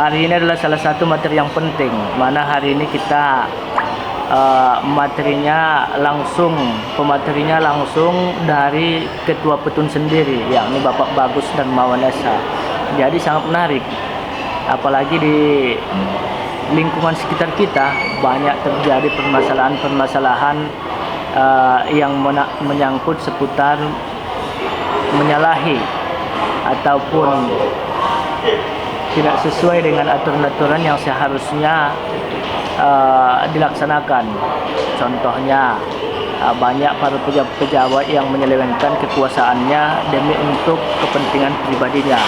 hari ini adalah salah satu materi yang penting, mana hari ini kita pematerinya langsung dari Ketua Petun sendiri, yakni Bapak Bagus dan Mawan Esa. Jadi sangat menarik, apalagi di lingkungan sekitar kita banyak terjadi permasalahan-permasalahan yang menyangkut seputar menyalahi ataupun tidak sesuai dengan aturan-aturan yang seharusnya dilaksanakan. Contohnya banyak para pejabat yang menyelewengkan kekuasaannya demi untuk kepentingan pribadinya.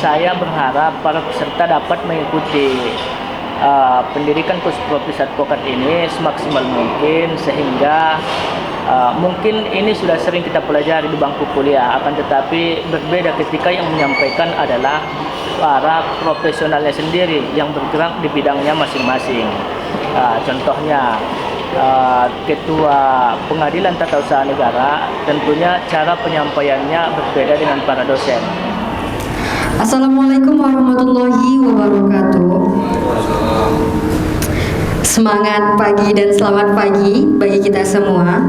Saya berharap para peserta dapat mengikuti pendidikan Puspropis Advokat ini semaksimal mungkin, sehingga mungkin ini sudah sering kita pelajari di bangku kuliah, akan tetapi berbeda ketika yang menyampaikan adalah para profesionalnya sendiri yang bergerak di bidangnya masing-masing. Contohnya Ketua Pengadilan Tata Usaha Negara, tentunya cara penyampaiannya berbeda dengan para dosen. Assalamualaikum warahmatullahi wabarakatuh. Semangat pagi dan selamat pagi bagi kita semua.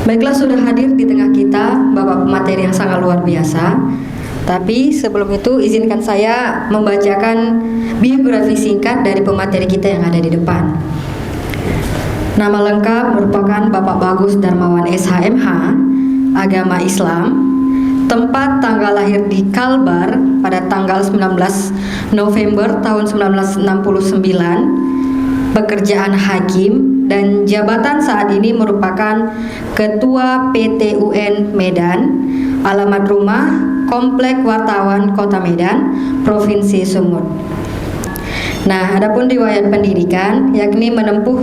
Baiklah, sudah hadir di tengah kita Bapak pemateri yang sangat luar biasa. Tapi sebelum itu izinkan saya membacakan biografi singkat dari pemateri kita yang ada di depan. Nama lengkap merupakan Bapak Bagus Darmawan SHMH, agama Islam, tempat tanggal lahir di Kalbar pada tanggal 19 November tahun 1969, pekerjaan hakim, dan jabatan saat ini merupakan Ketua PT UN Medan, alamat rumah Komplek Wartawan Kota Medan, Provinsi Sumut. Nah, adapun riwayat pendidikan yakni menempuh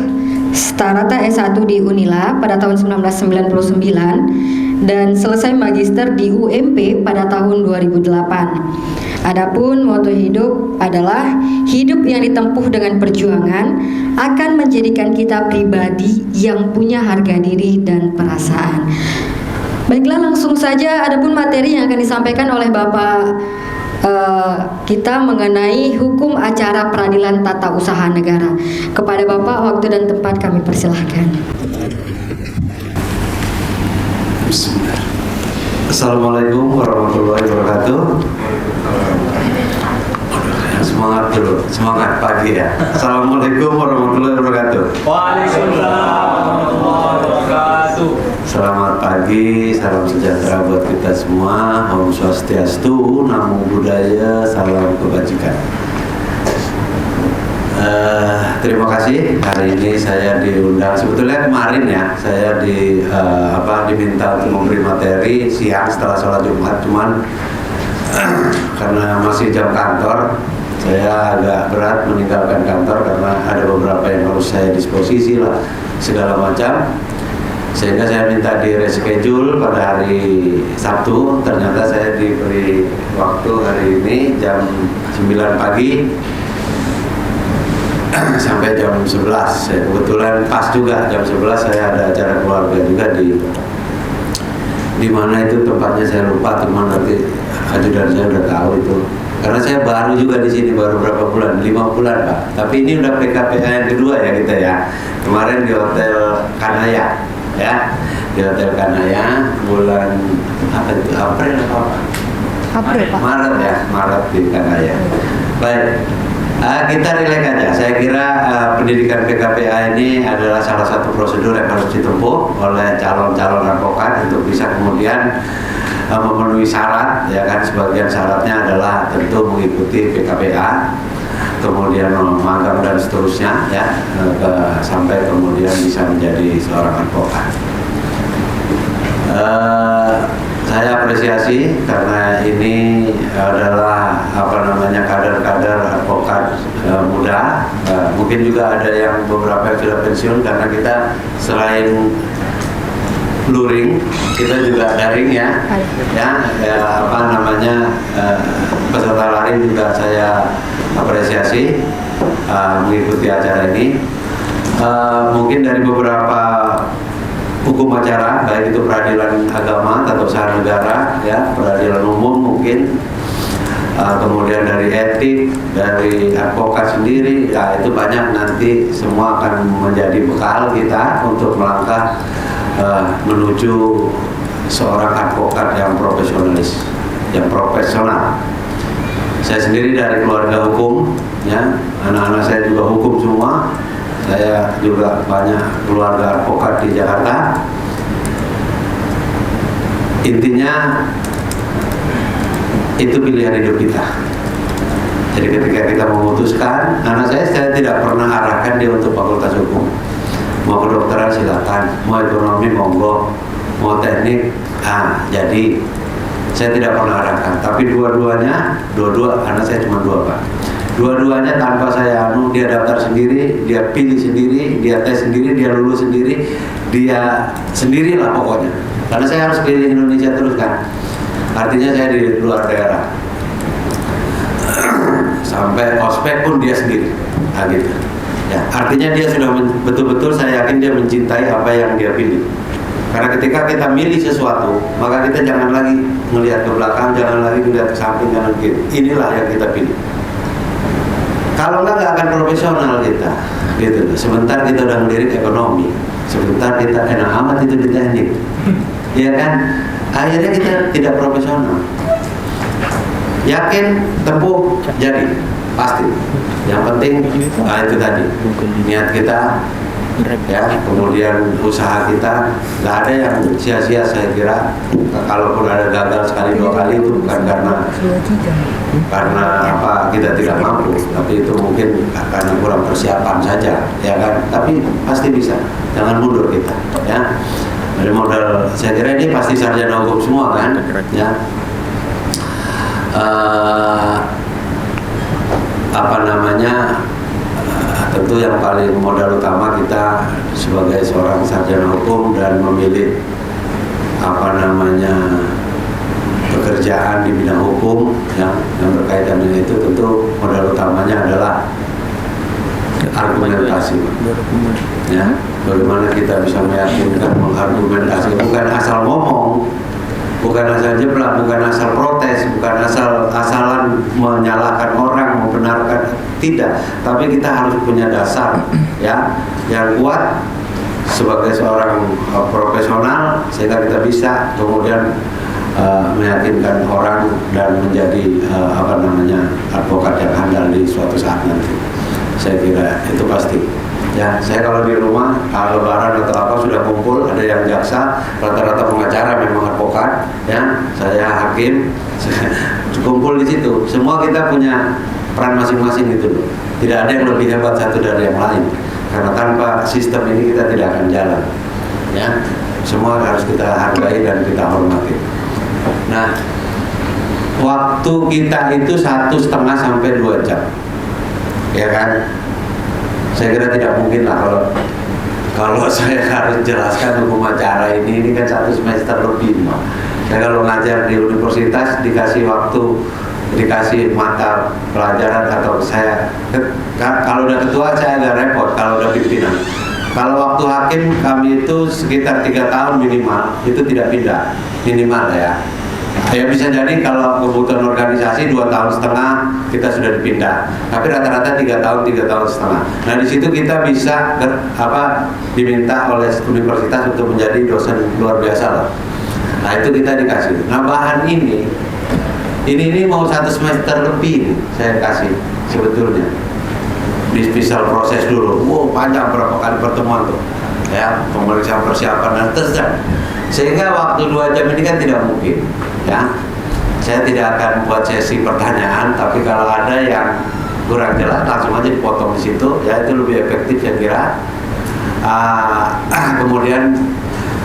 Starata S1 di Unila pada tahun 1999 dan selesai magister di UMP pada tahun 2008. Adapun moto hidup adalah hidup yang ditempuh dengan perjuangan akan menjadikan kita pribadi yang punya harga diri dan perasaan. Baiklah, langsung saja adapun materi yang akan disampaikan oleh Bapak kita mengenai hukum acara peradilan tata usaha negara. Kepada Bapak, waktu dan tempat kami persilahkan. Assalamualaikum warahmatullahi wabarakatuh. Semangat dulu, semangat pagi ya. Assalamualaikum warahmatullahi wabarakatuh. Waalaikumsalam warahmatullahi wabarakatuh. Selamat pagi, salam sejahtera buat kita semua. Om Swastiastu, Namo Buddhaya, salam kebajikan. Terima kasih. Hari ini saya diundang. Sebetulnya kemarin ya, saya diminta untuk memberi materi siang setelah sholat Jumat. Cuman karena masih jam kantor, saya agak berat meninggalkan kantor karena ada beberapa yang harus saya disposisi lah segala macam. Sehingga saya minta di reschedule pada hari Sabtu. Ternyata saya diberi waktu hari ini jam 9 pagi sampai jam 11. Saya kebetulan pas juga jam 11 saya ada acara keluarga juga di mana itu tempatnya saya lupa, teman nanti ajudan saya udah tahu itu. Karena saya baru juga di sini, baru berapa bulan, 5 bulan Pak. Tapi ini udah PKPA yang kedua ya kita ya. Kemarin di Hotel Kanaya ya, di Hotel Kanaya bulan April apa? April Pak. Maret ya, Maret di Kanaya. Baik. Kita relax aja. Saya kira pendidikan PKPA ini adalah salah satu prosedur yang harus ditempuh oleh calon-calon advokat untuk bisa kemudian memenuhi syarat, ya kan. Sebagian syaratnya adalah tentu mengikuti PKPA, kemudian magang dan seterusnya, ya, sampai kemudian bisa menjadi seorang advokat. Saya apresiasi karena ini adalah kader-kader advokat muda. Mungkin juga ada yang beberapa yang sudah pensiun karena kita selain luring, kita juga daring ya. Peserta lain juga saya apresiasi mengikuti acara ini. Mungkin dari beberapa hukum acara, baik itu peradilan agama, tata usaha negara, ya, peradilan umum mungkin, kemudian dari etik, dari advokat sendiri, ya itu banyak, nanti semua akan menjadi bekal kita untuk melangkah menuju seorang advokat yang profesionalis, yang profesional. Saya sendiri dari keluarga hukum, ya, anak-anak saya juga hukum semua. Saya juga banyak keluarga advokat di Jakarta. Intinya itu pilihan hidup kita. Jadi ketika kita memutuskan, anak saya tidak pernah arahkan dia untuk fakultas hukum. Mau kedokteran silakan, mau ekonomi monggo, mau teknik, jadi saya tidak pernah arahkan. Tapi dua anak saya cuma dua, Pak. Dua-duanya tanpa saya dia daftar sendiri, dia pilih sendiri, dia tes sendiri, dia lulus sendiri, dia sendirilah pokoknya. Karena saya harus keliling Indonesia terus kan. Artinya saya di luar daerah. Sampai ospek pun dia sendiri. Nah, gitu. Ya, artinya dia sudah betul-betul, saya yakin dia mencintai apa yang dia pilih. Karena ketika kita milih sesuatu, maka kita jangan lagi melihat ke belakang, jangan lagi melihat ke samping, jangan kiri. Inilah yang kita pilih. Kalau nggak akan profesional kita, gitu. Sebentar kita udah ngelirik ekonomi, sebentar kita enak amat itu di teknik, ya kan? Akhirnya kita tidak profesional. Yakin, tempuh, jadi pasti. Yang penting itu tadi niat kita, ya, kemudian usaha kita. Nggak ada yang sia-sia, saya kira. Kalaupun ada gagal sekali dua kali itu bukan karena apa kita tidak mampu, tapi itu mungkin karena kurang persiapan saja, ya kan. Tapi pasti bisa, jangan mundur kita, ya. Dari modal, saya kira ini pasti sarjana hukum semua kan, ya. Tentu yang paling modal utama kita sebagai seorang sarjana hukum dan memilih pekerjaan di bidang hukum yang berkaitan dengan itu, tentu modal utamanya adalah argumentasi, ya. Bagaimana kita bisa meyakinkan, mengargumentasi, bukan asal ngomong, bukan asal jeblak, bukan asal protes, bukan asalan menyalahkan orang, membenarkan, tidak. Tapi kita harus punya dasar, ya, yang kuat sebagai seorang profesional, sehingga kita bisa kemudian meyakinkan orang dan menjadi advokat yang handal di suatu saat nanti. Saya kira itu pasti. Ya, saya kalau di rumah lebaran atau apa sudah kumpul, ada yang jaksa, rata-rata pengacara, memang advokat, ya, saya hakim, kumpul di situ. Semua kita punya peran masing-masing gitu loh. Tidak ada yang lebih hebat satu dari yang lain. Karena tanpa sistem ini kita tidak akan jalan. Ya, semua harus kita hargai dan kita hormati. Nah, waktu kita itu 1,5 sampai 2 jam, ya kan? Saya kira tidak mungkin lah kalau saya harus jelaskan hukum acara ini kan 1 semester lebih. Saya kalau ngajar di universitas dikasih waktu, dikasih mata pelajaran, atau saya kalau udah ketua saya agak repot, kalau udah pimpinan. Kalau waktu hakim kami itu sekitar 3 tahun minimal, itu tidak pindah, minimal ya. Ya bisa jadi kalau kebutuhan organisasi 2,5 tahun kita sudah dipindah, tapi rata-rata 3 tahun, 3,5 tahun. Nah di situ kita bisa diminta oleh universitas untuk menjadi dosen luar biasa lah. Nah itu kita dikasih. Nah bahan ini mau 1 semester lebih saya kasih sebetulnya. Di spesial proses dulu, panjang berapa kali pertemuan tuh, ya, pemeriksaan persiapan dan terus. Sehingga waktu 2 jam ini kan tidak mungkin, ya. Saya tidak akan buat sesi pertanyaan, tapi kalau ada yang kurang jelas langsung aja dipotong di situ, ya, itu lebih efektif saya kira. Kemudian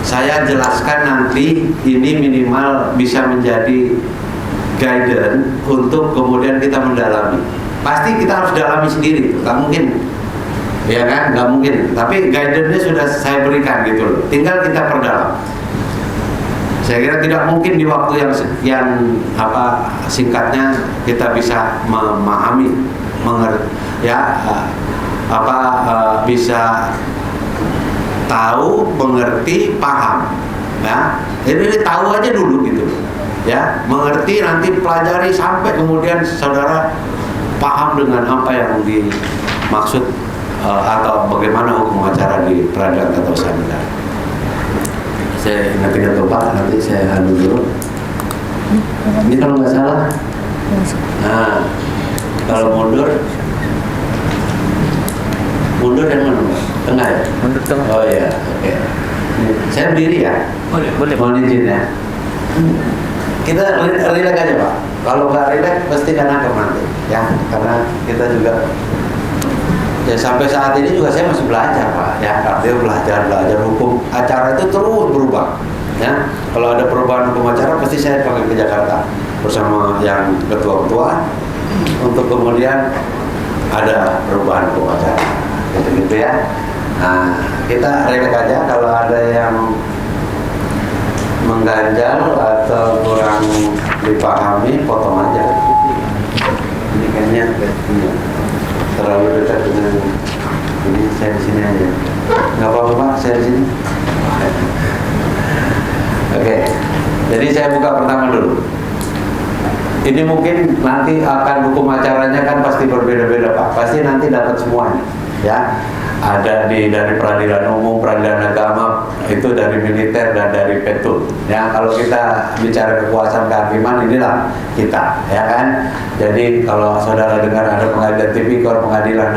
saya jelaskan nanti ini minimal bisa menjadi guidance untuk kemudian kita mendalami. Pasti kita harus dalami sendiri, nggak mungkin, ya kan, nggak mungkin. Tapi guidance-nya sudah saya berikan gitu loh, tinggal kita perdalam. Saya kira tidak mungkin di waktu yang singkatnya kita bisa memahami, bisa tahu, mengerti, paham, ya. Jadi tahu aja dulu gitu. ya, mengerti, nanti pelajari sampai kemudian saudara paham dengan apa yang dimaksud atau bagaimana hukum acara di peradilan tata usaha negara. Saya ingat-ingat Pak, nanti saya anu dulu. Ini kalau nggak salah, nah kalau mundur yang mana Pak? Tengah ya? Mundur tengah. Oh ya, oke. Saya berdiri ya? Boleh. Mohon izin ya. Kita relax aja Pak. Kalau nggak relax pasti kan nangkep nanti, ya. Karena kita juga ya sampai saat ini juga saya masih belajar Pak, ya. Artinya belajar hukum acara itu terus berubah, ya. Kalau ada perubahan hukum acara pasti saya panggil ke Jakarta bersama yang ketua-ketua untuk kemudian ada perubahan hukum acara, gitu ya. Nah, kita relax aja. Kalau ada yang mengganjal atau kurang dipahami, potong aja. Ini kayaknya terlalu dekat dengan ini, saya di sini aja. Nggak apa-apa Pak, saya di sini. Oke, jadi saya buka pertama dulu. Ini mungkin nanti akan hukum acaranya kan pasti berbeda-beda Pak. Pasti nanti dapat semuanya, ya. Ada dari peradilan umum, peradilan agama, itu dari militer dan dari petul. Ya, kalau kita bicara kekuasaan kehakiman, inilah kita, ya kan. Jadi kalau saudara dengar ada pengadilan tipikor, pengadilan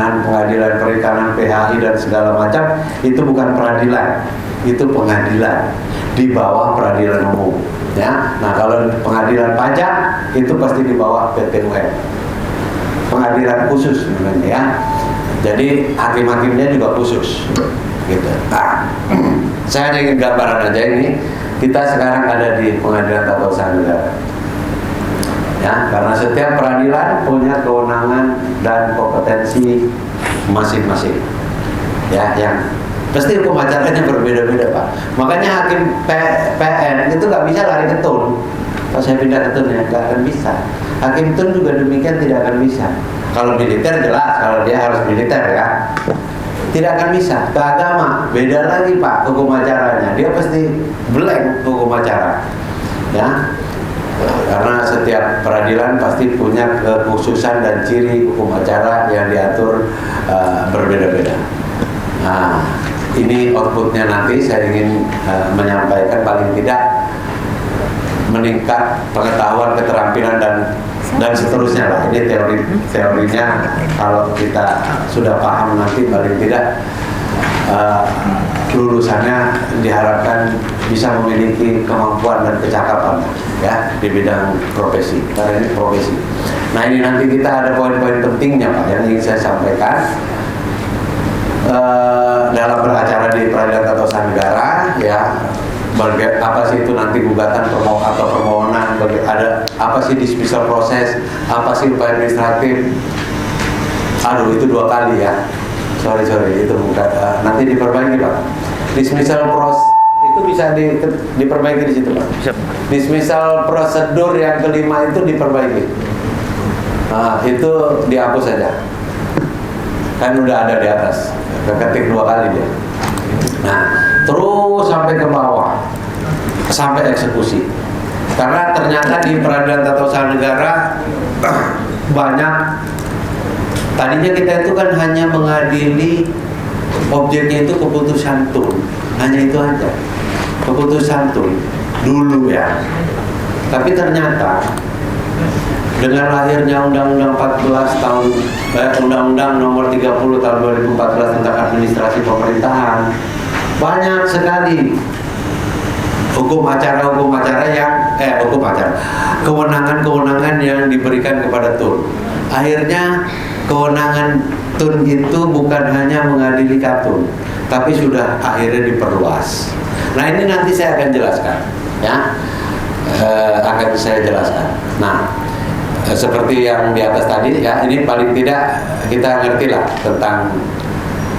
perikanan, PHI dan segala macam, itu bukan peradilan, itu pengadilan di bawah peradilan umum. Ya, nah kalau pengadilan pajak itu pasti di bawah PT UN, pengadilan khusus namanya, ya. Jadi hakim-hakimnya juga khusus, gitu. Nah, saya hanya ingin gambaran aja ini. Kita sekarang ada di pengadilan tata usaha negara, ya, karena setiap peradilan punya kewenangan dan kompetensi masing-masing, ya, yang pasti hukum acaranya berbeda-beda Pak. Makanya hakim PN itu nggak bisa lari ke tun. Kalau saya pindah ke tun ya nggak akan bisa. Hakim tun juga demikian tidak akan bisa. Kalau militer jelas, kalau dia harus militer ya, tidak akan bisa. Ke agama beda lagi Pak hukum acaranya. Dia pasti blank hukum acara, ya. Karena setiap peradilan pasti punya kekhususan dan ciri hukum acara yang diatur berbeda-beda. Nah, ini outputnya nanti saya ingin menyampaikan paling tidak meningkat pengetahuan, keterampilan dan seterusnya lah. Ini teorinya kalau kita sudah paham nanti paling tidak lulusannya diharapkan bisa memiliki kemampuan dan kecakapan, ya, di bidang profesi. Karena ini profesi. Nah, ini nanti kita ada poin-poin pentingnya Pak yang ingin saya sampaikan dalam beracara di peradilan tata usaha negara, ya. Apa sih itu nanti gugatan atau permohonan, ada apa sih dismissal proses, apa sih upaya administratif. Aduh, itu 2 kali ya. Sorry itu bukan. Nanti diperbaiki Pak. Dismissal proses itu bisa diperbaiki di situ Pak. Dismissal prosedur yang kelima itu diperbaiki. Nah, itu dihapus saja. Kan udah ada di atas. Keketik 2 kali dia. Nah, terus sampai ke bawah, sampai eksekusi. Karena ternyata di peradilan tata usaha negara banyak. Tadinya kita itu kan hanya mengadili objeknya itu keputusan tun, hanya itu aja, keputusan tun dulu ya. Tapi ternyata dengan lahirnya Undang-Undang 14 tahun Undang-Undang Nomor 30 tahun 2014 tentang administrasi pemerintahan, banyak sekali hukum acara yang kewenangan yang diberikan kepada tun. Akhirnya kewenangan tun itu bukan hanya mengadili katun, tapi sudah akhirnya diperluas. Nah, ini nanti saya akan jelaskan, ya. Akan saya jelaskan. Nah, seperti yang di atas tadi, ya, ini paling tidak kita ngerti lah tentang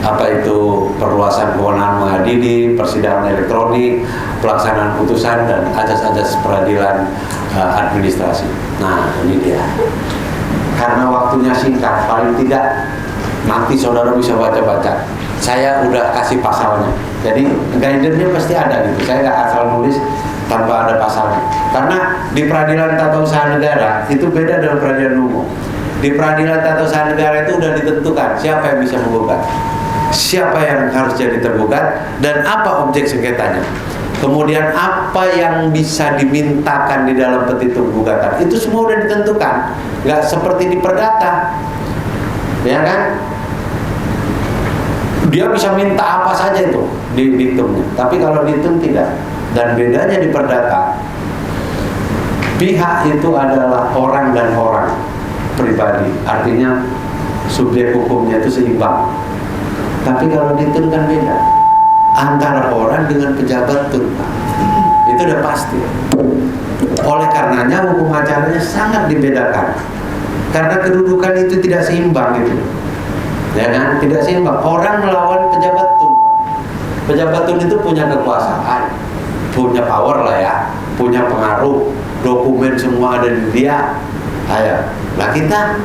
apa itu perluasan kewenangan mengadili, persidangan elektronik, pelaksanaan putusan dan asas-asas peradilan administrasi. Nah, ini dia. Karena waktunya singkat, paling tidak nanti saudara bisa baca-baca. Saya udah kasih pasalnya, jadi guidance-nya pasti ada gitu. Saya nggak asal nulis, tanpa ada pasalnya. Karena di peradilan tata usaha negara itu beda dengan peradilan umum. Di peradilan tata usaha negara itu sudah ditentukan siapa yang bisa menggugat, siapa yang harus jadi tergugat, dan apa objek sengketanya. Kemudian apa yang bisa dimintakan di dalam petitum gugatan, itu semua sudah ditentukan. Nggak seperti di perdata, ya kan? Dia bisa minta apa saja itu di diktumnya, tapi kalau diktum tidak. Dan bedanya di perdata, pihak itu adalah orang dan orang pribadi, artinya subjek hukumnya itu seimbang. Tapi kalau diktum kan beda, antara orang dengan pejabat tun, itu udah pasti. Oleh karenanya hukum acaranya sangat dibedakan, karena kedudukan itu tidak seimbang gitu. Ya kan, tidak seimbang. Orang melawan pejabat tun. Pejabat tun itu punya kekuasaan, punya power lah ya, punya pengaruh, dokumen semua ada di dia. Ayo, nah kita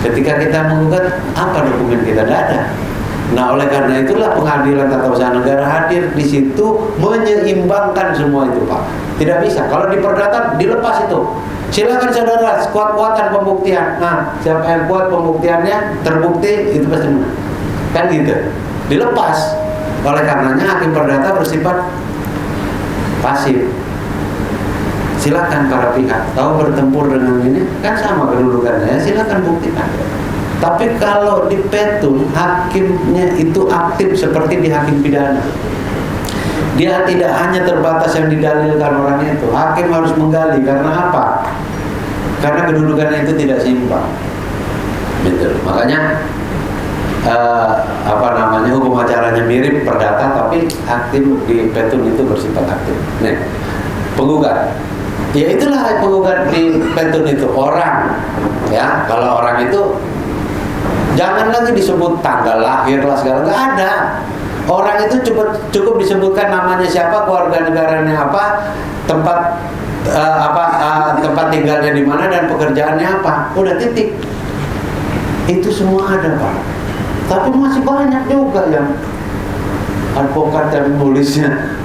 ketika kita menggugat, apa dokumen kita? Tidak ada. Nah, oleh karena itulah pengadilan tata usaha negara hadir di situ menyeimbangkan semua itu, Pak. Tidak bisa. Kalau di perdata dilepas itu. Silakan saudara, kuat-kuatan pembuktian. Nah, siapa yang kuat pembuktiannya terbukti, itu pasti menang. Kan gitu. Dilepas. Oleh karenanya hakim perdata bersifat pasif. Silakan para pihak tahu bertempur dengan ini, kan sama kedudukannya. Silakan buktikan. Tapi kalau di petun, hakimnya itu aktif seperti di hakim pidana. Dia tidak hanya terbatas yang didalilkan orang itu. Hakim harus menggali. Karena apa? Karena kedudukannya itu tidak seimbang. Gitu. Makanya hukum acaranya mirip perdata, tapi hakim di petun itu bersifat aktif. Nih, penggugat. Ya itulah penggugat di petun itu orang. Ya, kalau orang itu jangan lagi disebut tanggal lahir lah segala, nggak ada. Orang itu cukup disebutkan namanya siapa, keluarga negaranya apa, tempat tempat tinggalnya di mana, dan pekerjaannya apa. Udah titik. Itu semua ada, Pak. Tapi masih banyak juga yang advokat yang nulisnya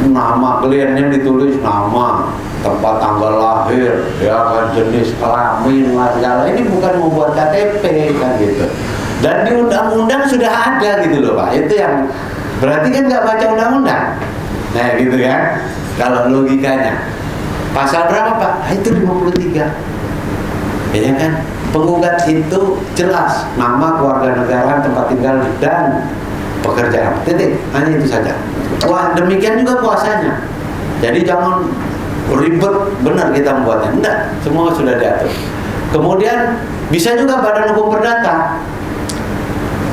nama kliennya ditulis nama, tempat tanggal lahir, ya kan, jenis kelamin lah segala. Ini bukan membuat KTP kan gitu. Dan di undang-undang sudah ada gitu loh, Pak. Itu yang berarti kan nggak baca undang-undang. Nah gitu kan. Kalau logikanya. Pasal berapa, Pak? Itu 53. Ya kan? Penggugat itu jelas nama, keluarga negaraan, tempat tinggal, dan pekerjaan. Titik. Hanya itu saja. Wah, demikian juga kuasanya. Jadi jangan ribet benar kita membuatnya. Enggak, semua sudah diatur. Kemudian bisa juga badan hukum perdata.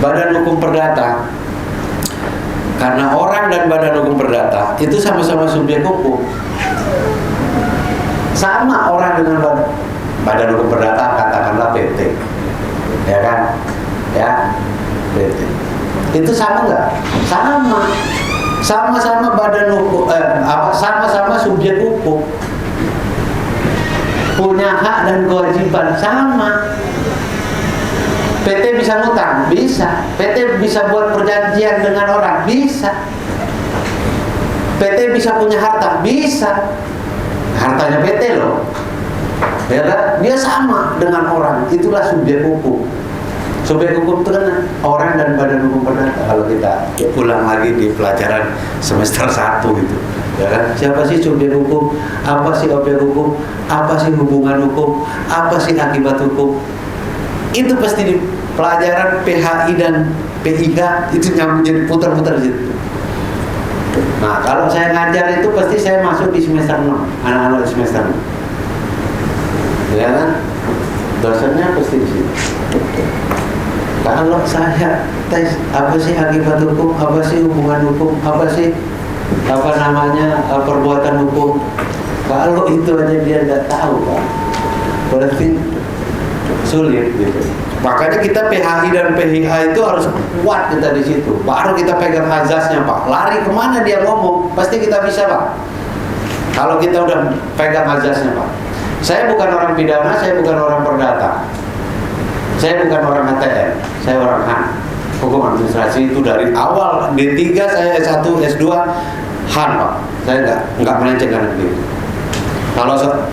Badan hukum perdata, karena orang dan badan hukum perdata itu sama-sama subjek hukum. Sama orang dengan badan hukum perdata, katakanlah PT, ya kan, ya PT. Itu sama nggak? Sama. Sama-sama badan hukum, sama-sama subjek hukum, punya hak dan kewajiban sama. PT bisa ngutang? Bisa. PT bisa buat perjanjian dengan orang? Bisa. PT bisa punya harta? Bisa. Hartanya PT loh. Ya kan? Dia sama dengan orang. Itulah subjek hukum. Subjek hukum itu kan orang dan badan hukum perdata. Kalau kita ulang lagi di pelajaran semester 1 itu, ya kan? Siapa sih subjek hukum? Apa sih objek hukum? Apa sih hubungan hukum? Apa sih akibat hukum? Itu pasti di pelajaran PHI dan PIK itu nyambung, jadi putar-putar di situ. Nah, kalau saya ngajar itu pasti saya masuk di semester 6, anak-anak di semester 6. Ya kan? Dosennya pasti di situ. Kalau saya tes apa sih akibat hukum, apa sih hubungan hukum, apa sih perbuatan hukum, kalau itu aja dia nggak tahu, Pak, berarti sulit gitu. Makanya kita PHI dan PHI itu harus kuat kita di situ. Baru kita pegang azasnya, Pak. Lari kemana dia ngomong, pasti kita bisa, Pak. Kalau kita udah pegang azasnya, Pak. Saya bukan orang pidana, saya bukan orang perdata. Saya bukan orang HTM, saya orang HAM, hukum administrasi. Itu dari awal D3 saya S1, S2 Han Pak, saya nggak melenceng kanan kiri.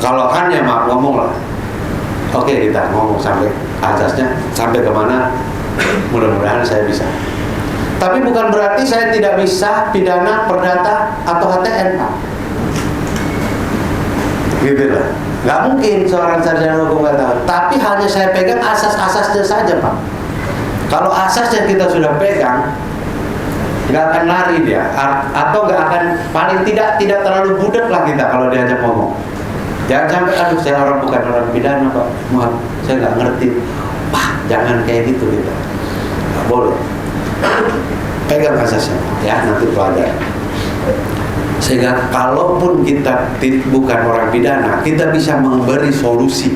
Kalau Han ya maaf ngomong lah. Oke, kita ngomong sampai asasnya, sampai kemana mudah-mudahan saya bisa. Tapi bukan berarti saya tidak bisa pidana, perdata, atau HTN Pak. Gitu lah. Nggak mungkin seorang sarjana hukum nggak tahu. Tapi hanya saya pegang asas-asasnya saja Pak. Kalau asas yang kita sudah pegang, nggak akan lari dia, atau nggak akan, paling tidak terlalu budak lah kita kalau diajak ngomong. Jangan sampai, aduh saya bukan orang pidana Pak, maaf saya nggak ngerti. Pak, jangan kayak gitu kita. Nggak boleh. Pegang asasnya, ya nanti pelajari. Sehingga kalaupun kita bukan orang pidana, kita bisa memberi solusi.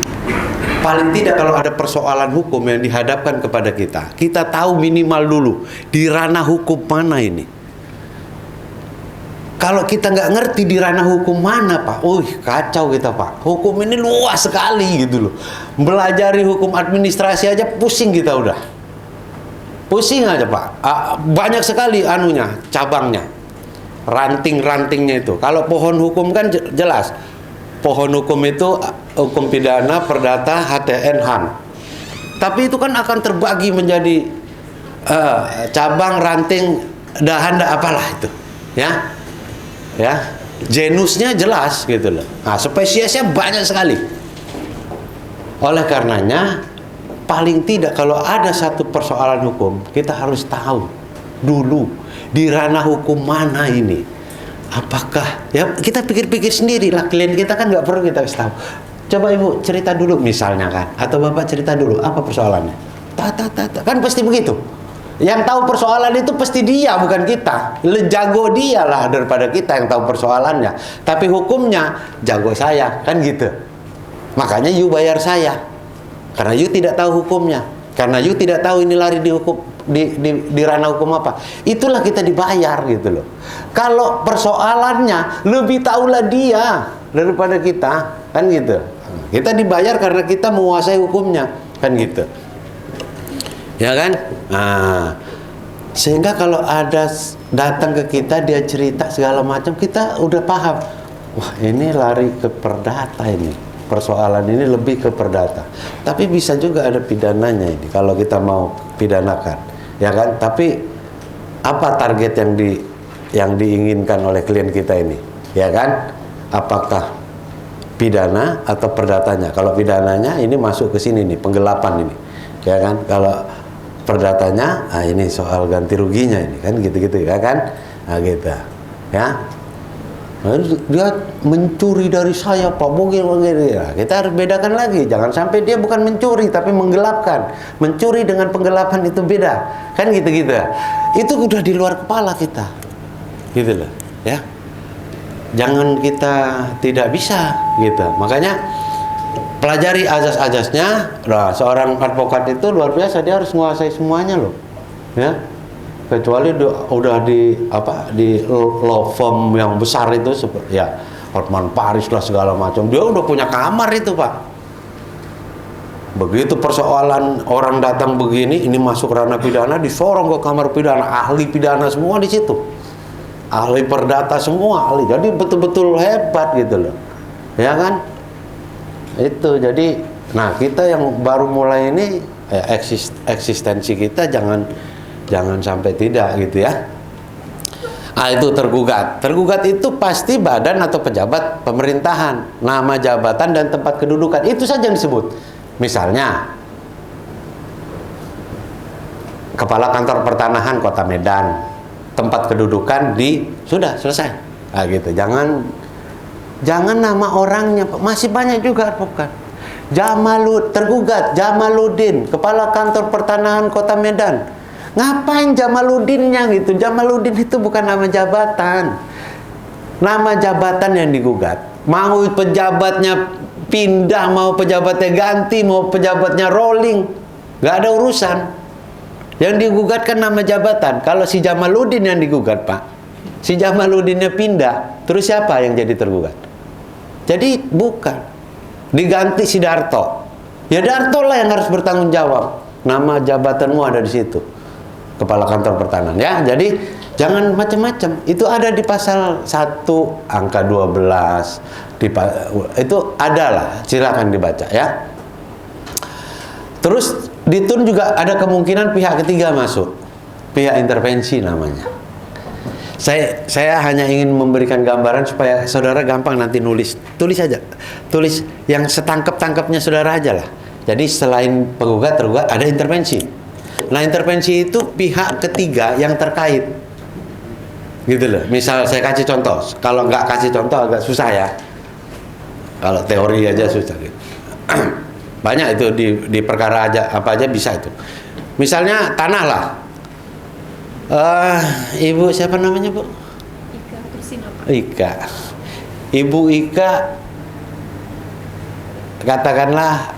Paling tidak kalau ada persoalan hukum yang dihadapkan kepada kita tahu minimal dulu di ranah hukum mana ini. Kalau kita nggak ngerti di ranah hukum mana Pak, kacau kita Pak. Hukum ini luas sekali gitu loh. Belajari hukum administrasi aja pusing kita udah. Pusing aja Pak. Banyak sekali anunya, cabangnya. Ranting-rantingnya itu. Kalau pohon hukum kan jelas. Pohon hukum itu hukum pidana, perdata, HTN, Han. Tapi itu kan akan terbagi menjadi cabang, ranting, dahan, apalah itu, ya, genusnya jelas gitu loh. Nah, spesiesnya banyak sekali. Oleh karenanya, paling tidak kalau ada satu persoalan hukum, kita harus tahu dulu di ranah hukum mana ini. Apakah, ya kita pikir-pikir sendiri lah, klien kita kan nggak perlu kita kasih tahu. Coba ibu cerita dulu misalnya kan, atau bapak cerita dulu apa persoalannya. Kan pasti begitu. Yang tahu persoalan itu pasti dia, bukan kita. Jago dia lah daripada kita yang tahu persoalannya. Tapi hukumnya jago saya, kan gitu. Makanya you bayar saya, karena you tidak tahu hukumnya, karena you tidak tahu ini lari di hukum, di ranah hukum apa. Itulah kita dibayar gitu loh. Kalau persoalannya lebih tahulah dia daripada kita, kan gitu. Kita dibayar karena kita menguasai hukumnya, kan gitu. Ya kan? Nah, sehingga kalau ada datang ke kita dia cerita segala macam, kita udah paham. Wah, ini lari ke perdata ini. Persoalan ini lebih ke perdata. Tapi bisa juga ada pidananya ini kalau kita mau pidanakan. Ya kan? Tapi apa target yang diinginkan oleh klien kita ini? Ya kan? Apakah pidana atau perdatanya? Kalau pidananya ini masuk ke sini nih, penggelapan ini. Ya kan? Kalau perdatanya, ini soal ganti ruginya ini kan gitu-gitu ya kan? Nah, gitu. Ya. Dia mencuri dari saya Pak, begini. Ya, kita harus bedakan lagi, jangan sampai dia bukan mencuri tapi menggelapkan. Mencuri dengan penggelapan itu beda, kan gitu-gitu. Itu udah di luar kepala kita, gitu loh, ya. Jangan kita tidak bisa, gitu. Makanya pelajari azas-azasnya. Nah, seorang advokat itu luar biasa, dia harus menguasai semuanya loh, ya. Kecuali udah di law firm yang besar itu seperti ya Hotman Paris lah segala macam, dia udah punya kamar itu Pak. Begitu persoalan orang datang begini, ini masuk ranah pidana, disorong ke kamar pidana, ahli pidana semua di situ, ahli perdata semua ahli, jadi betul-betul hebat gitu loh, ya kan? Itu jadi, nah kita yang baru mulai ini eksistensi kita jangan sampai tidak gitu ya. Itu tergugat itu pasti badan atau pejabat pemerintahan, nama jabatan dan tempat kedudukan itu saja yang disebut. Misalnya Kepala Kantor Pertanahan Kota Medan, tempat kedudukan sudah selesai. Nah, gitu. Jangan nama orangnya, masih banyak juga advokat. Tergugat Jamaluddin, Kepala Kantor Pertanahan Kota Medan. Ngapain Jamaluddinnya gitu? Jamaluddin itu bukan nama jabatan. Nama jabatan yang digugat. Mau pejabatnya pindah, mau pejabatnya ganti, mau pejabatnya rolling, nggak ada urusan. Yang digugat kan nama jabatan. Kalau si Jamaluddin yang digugat Pak, si Jamaluddinnya pindah, terus siapa yang jadi tergugat? Jadi bukan. Diganti si Darto. Ya Darto lah yang harus bertanggung jawab. Nama jabatanmu ada di situ. Kepala Kantor Pertanahan ya. Jadi Jangan macam-macam. Itu ada di pasal 1 angka 12. Itu ada lah, silakan dibaca ya. Terus di TUN juga ada kemungkinan pihak ketiga masuk. Pihak intervensi namanya. Saya hanya ingin memberikan gambaran supaya saudara gampang nanti nulis. Tulis aja. Tulis yang setangkap-tangkapnya saudara aja lah. Jadi selain penggugat, tergugat, ada intervensi. Nah, intervensi itu pihak ketiga yang terkait. Gitu loh. Misal saya kasih contoh. Kalau nggak kasih contoh agak susah ya. Kalau teori aja susah gitu. Banyak itu di perkara aja, apa aja bisa itu. Misalnya tanah lah. Ibu siapa namanya, Bu? Ika Kursinapa. Ika. Ibu Ika katakanlah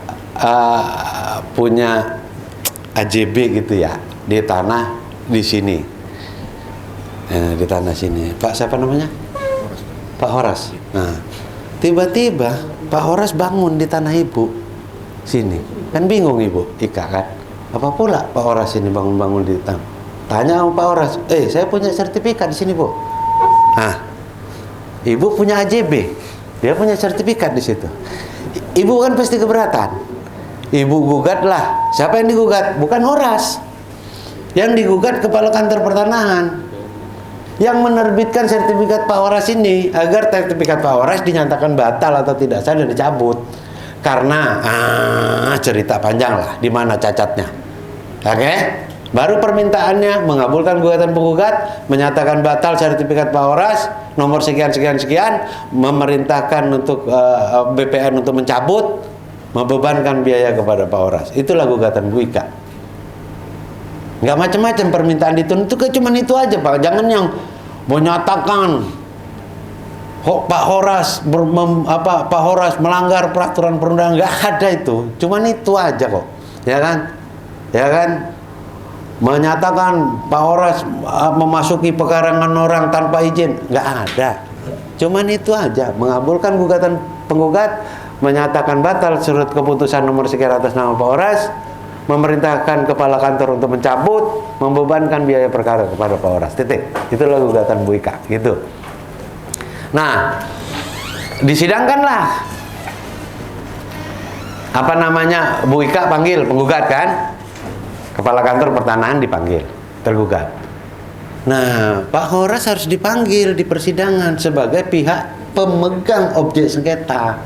punya AJB gitu ya, di tanah di sini. Di tanah sini. Pak siapa namanya? Pak Horas. Nah, tiba-tiba Pak Horas bangun di tanah ibu sini. Kan bingung Ibu Ika kan? Apa pula Pak Horas ini bangun-bangun di tanah? Tanya sama Pak Horas, saya punya sertifikat di sini, Bu. Nah, Ibu punya AJB. Dia punya sertifikat di situ. Ibu kan pasti keberatan. Ibu gugat lah. Siapa yang digugat? Bukan Horas. Yang digugat kepala kantor pertanahan. Yang menerbitkan sertifikat Pak Horas ini agar sertifikat Pak Horas dinyatakan batal atau tidak sah dan dicabut. Karena cerita panjang lah di mana cacatnya. Oke? Baru permintaannya mengabulkan gugatan penggugat, menyatakan batal sertifikat Pak Horas nomor sekian sekian sekian, memerintahkan untuk BPN untuk mencabut, membebankan biaya kepada Pak Horas. Itulah gugatan Bu Ika. Nggak macam-macam permintaan itu cuma itu aja, Pak. Jangan yang menyatakan Pak Horas Pak Horas melanggar peraturan perundangan. Nggak ada itu. Cuman itu aja kok. Ya kan? Ya kan? Menyatakan Pak Horas memasuki pekarangan orang tanpa izin. Nggak ada. Cuman itu aja. Mengabulkan gugatan penggugat, menyatakan batal surat keputusan nomor sekian atas nama Pak Horas, memerintahkan kepala kantor untuk mencabut, membebankan biaya perkara kepada Pak Horas. Titik. Itulah gugatan Bu Ika, gitu. Nah, disidangkanlah. Apa namanya? Bu Ika panggil penggugat kan? Kepala kantor pertanahan dipanggil, tergugat. Nah, Pak Horas harus dipanggil di persidangan sebagai pihak pemegang objek sengketa.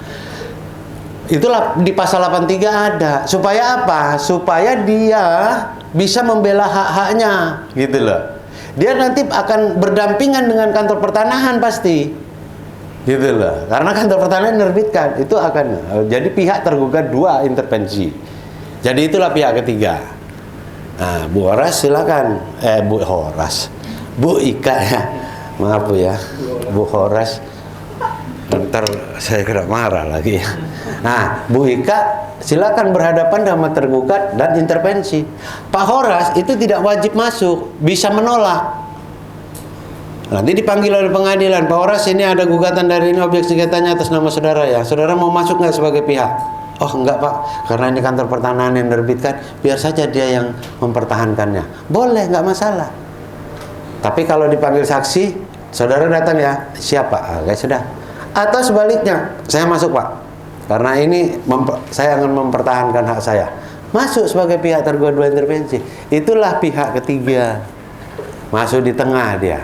Itulah di pasal 83 ada. Supaya apa? Supaya dia bisa membela hak-haknya, gitu loh. Dia nanti akan berdampingan dengan kantor pertanahan pasti, gitu loh. Karena kantor pertanahan menerbitkan, itu akan jadi pihak tergugat dua intervensi. Jadi itulah pihak ketiga. Nah, Bu Horas silakan. Bu Horas, Bu Ika ya. Maaf Bu ya, Bu Horas. Ntar saya kena marah lagi ya. Nah, Bu Ika silakan berhadapan sama tergugat dan intervensi. Pak Horas itu tidak wajib masuk, bisa menolak. Nanti dipanggil oleh pengadilan, Pak Horas ini ada gugatan dari ini objek sengketanya atas nama saudara ya. Saudara mau masuk nggak sebagai pihak? Oh enggak Pak, karena ini kantor pertanahan yang menerbitkan, biar saja dia yang mempertahankannya. Boleh, nggak masalah. Tapi kalau dipanggil saksi, saudara datang ya, siapa? Oke sudah. Atau sebaliknya, saya masuk Pak, karena ini saya akan mempertahankan hak saya. Masuk sebagai pihak tergugat dua intervensi. Itulah pihak ketiga. Masuk di tengah dia,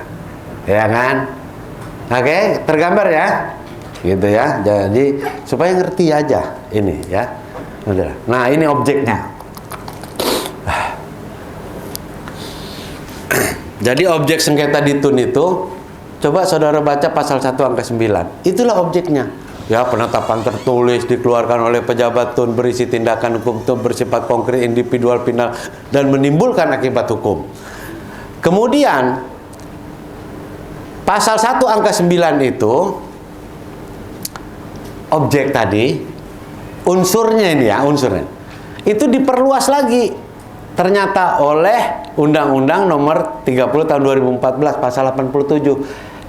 ya kan? Oke, tergambar ya, gitu ya. Jadi supaya ngerti aja ini ya. Udah. Nah ini objeknya. Jadi objek sengketa di TUN itu, coba saudara baca pasal 1 angka 9. Itulah objeknya. Ya, penetapan tertulis dikeluarkan oleh pejabat TUN berisi tindakan hukum TUN bersifat konkret, individual, final, dan menimbulkan akibat hukum. Kemudian pasal 1 angka 9 itu objek tadi, unsurnya ini ya, unsurnya itu diperluas lagi ternyata oleh Undang-Undang nomor 30 tahun 2014 pasal 87.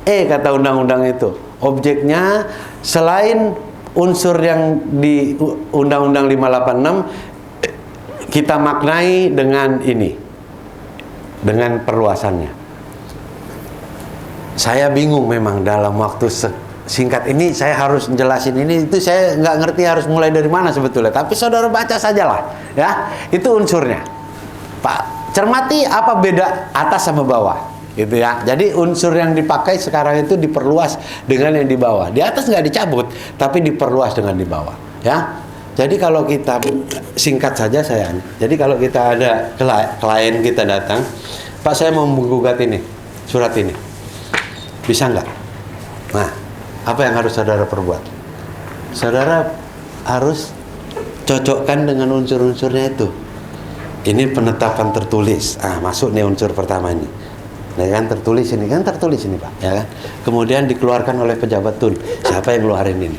Kata undang-undang itu, objeknya selain unsur yang di Undang-Undang 586 kita maknai dengan ini, dengan perluasannya. Saya bingung memang dalam waktu singkat ini saya harus menjelasin ini, itu saya nggak ngerti harus mulai dari mana sebetulnya. Tapi saudara baca sajalah, ya. Itu unsurnya. Pak, cermati apa beda atas sama bawah, gitu ya. Jadi unsur yang dipakai sekarang itu diperluas dengan yang di bawah. Di atas nggak dicabut, tapi diperluas dengan di bawah, ya. Jadi kalau kita singkat saja saya. Jadi kalau kita ada klien kita datang, Pak saya mau menggugat ini, surat ini, bisa nggak? Nah, apa yang harus saudara perbuat? Saudara harus cocokkan dengan unsur-unsurnya itu. Ini penetapan tertulis. Masuk nih unsur pertama ini. Nah, kan tertulis ini Pak, ya kan? Kemudian dikeluarkan oleh pejabat tun. Siapa yang ngeluarin ini?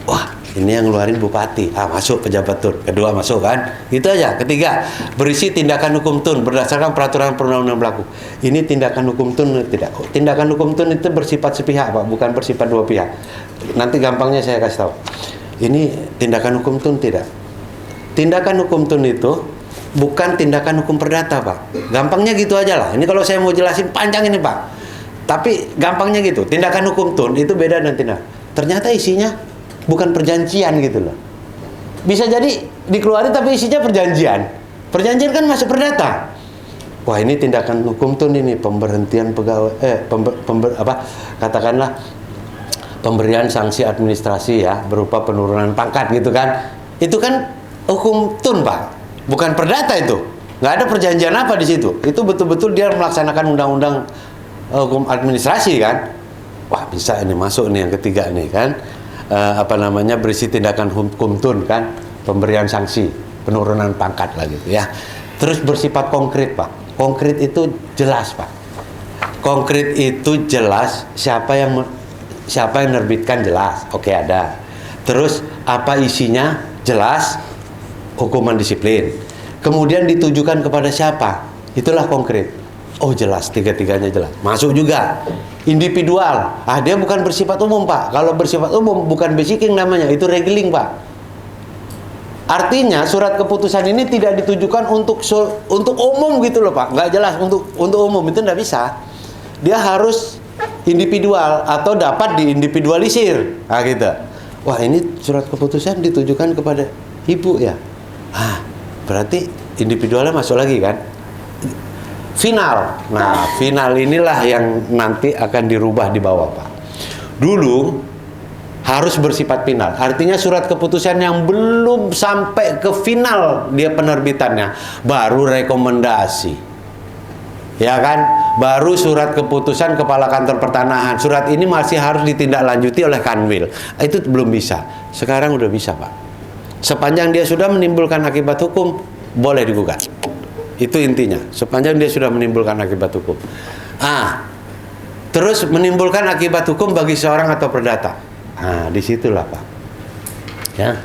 Wah, ini yang ngeluarin bupati. Masuk pejabat tun. Kedua masuk kan? Itu aja. Ketiga, berisi tindakan hukum tun berdasarkan peraturan perundang-undangan berlaku. Ini tindakan hukum tun tidak? Tindakan hukum tun itu bersifat sepihak, Pak, bukan bersifat dua pihak. Nanti gampangnya saya kasih tahu. Ini tindakan hukum tun tidak? Tindakan hukum tun itu bukan tindakan hukum perdata, Pak. Gampangnya gitu aja lah. Ini kalau saya mau jelasin panjang ini, Pak. Tapi gampangnya gitu. Tindakan hukum tun itu beda dan tindak. Ternyata isinya bukan perjanjian gitu loh. Bisa jadi dikeluarin tapi isinya perjanjian. Perjanjian kan masuk perdata. Wah, ini tindakan hukum tun ini pemberhentian pegawai katakanlah pemberian sanksi administrasi ya berupa penurunan pangkat gitu kan. Itu kan hukum tun, Pak. Bukan perdata itu. Nggak ada perjanjian apa di situ. Itu betul-betul dia melaksanakan undang-undang hukum administrasi kan. Wah, bisa ini masuk nih yang ketiga nih kan. Berisi tindakan hukum tun kan, pemberian sanksi, penurunan pangkat lah gitu ya. Terus bersifat konkret, Pak. Konkret itu jelas, Pak. Konkret itu jelas siapa yang menerbitkan jelas. Oke, ada. Terus apa isinya jelas, hukuman disiplin. Kemudian ditujukan kepada siapa? Itulah konkret. Oh, jelas, tiga-tiganya jelas. Masuk juga individual. Dia bukan bersifat umum, Pak. Kalau bersifat umum bukan basicing namanya, itu regeling, Pak. Artinya surat keputusan ini tidak ditujukan untuk umum gitu loh, Pak. Nggak jelas untuk umum itu nggak bisa. Dia harus individual atau dapat diindividualisir. Gitu. Wah, ini surat keputusan ditujukan kepada ibu ya. Berarti individualnya masuk lagi kan? Final. Nah, final inilah yang nanti akan dirubah di bawah, Pak. Dulu harus bersifat final. Artinya surat keputusan yang belum sampai ke final dia penerbitannya, baru rekomendasi. Ya kan? Baru surat keputusan Kepala Kantor Pertanahan. Surat ini masih harus ditindaklanjuti oleh Kanwil. Itu belum bisa. Sekarang udah bisa, Pak. Sepanjang dia sudah menimbulkan akibat hukum, boleh digugat. Itu intinya. Sepanjang dia sudah menimbulkan akibat hukum. Terus menimbulkan akibat hukum bagi seorang atau perdata. Disitulah, Pak. Ya,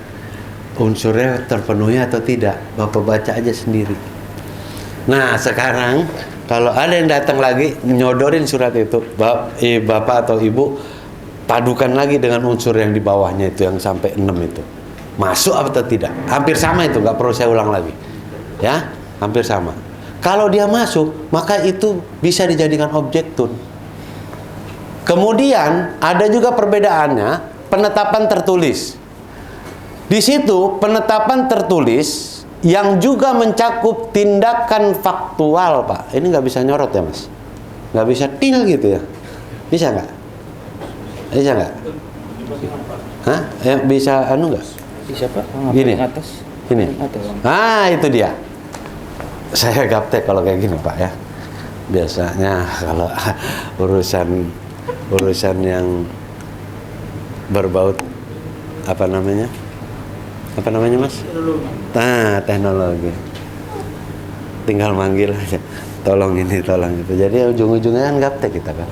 unsurnya terpenuhi atau tidak, Bapak baca aja sendiri. Nah, sekarang kalau ada yang datang lagi nyodorin surat itu, Bapak atau Ibu padukan lagi dengan unsur yang di bawahnya itu yang sampai 6 itu. Masuk atau tidak? Hampir sama itu, nggak perlu saya ulang lagi. Ya, hampir sama. Kalau dia masuk, maka itu bisa dijadikan objek tun. Kemudian ada juga perbedaannya, penetapan tertulis. Di situ penetapan tertulis yang juga mencakup tindakan faktual, Pak. Ini nggak bisa nyorot ya, Mas? Nggak bisa til gitu ya? Bisa nggak? Bisa nggak? Bisa nggak? Bisa, Pak. Gini. Atas. Ini. Atas. Itu dia. Saya gaptek kalau kayak gini, Pak ya. Biasanya kalau urusan yang berbau apa namanya, Mas? Teknologi. Tinggal manggil aja. Tolong ini, tolong itu. Jadi ujung-ujungnya kan gaptek kita kan.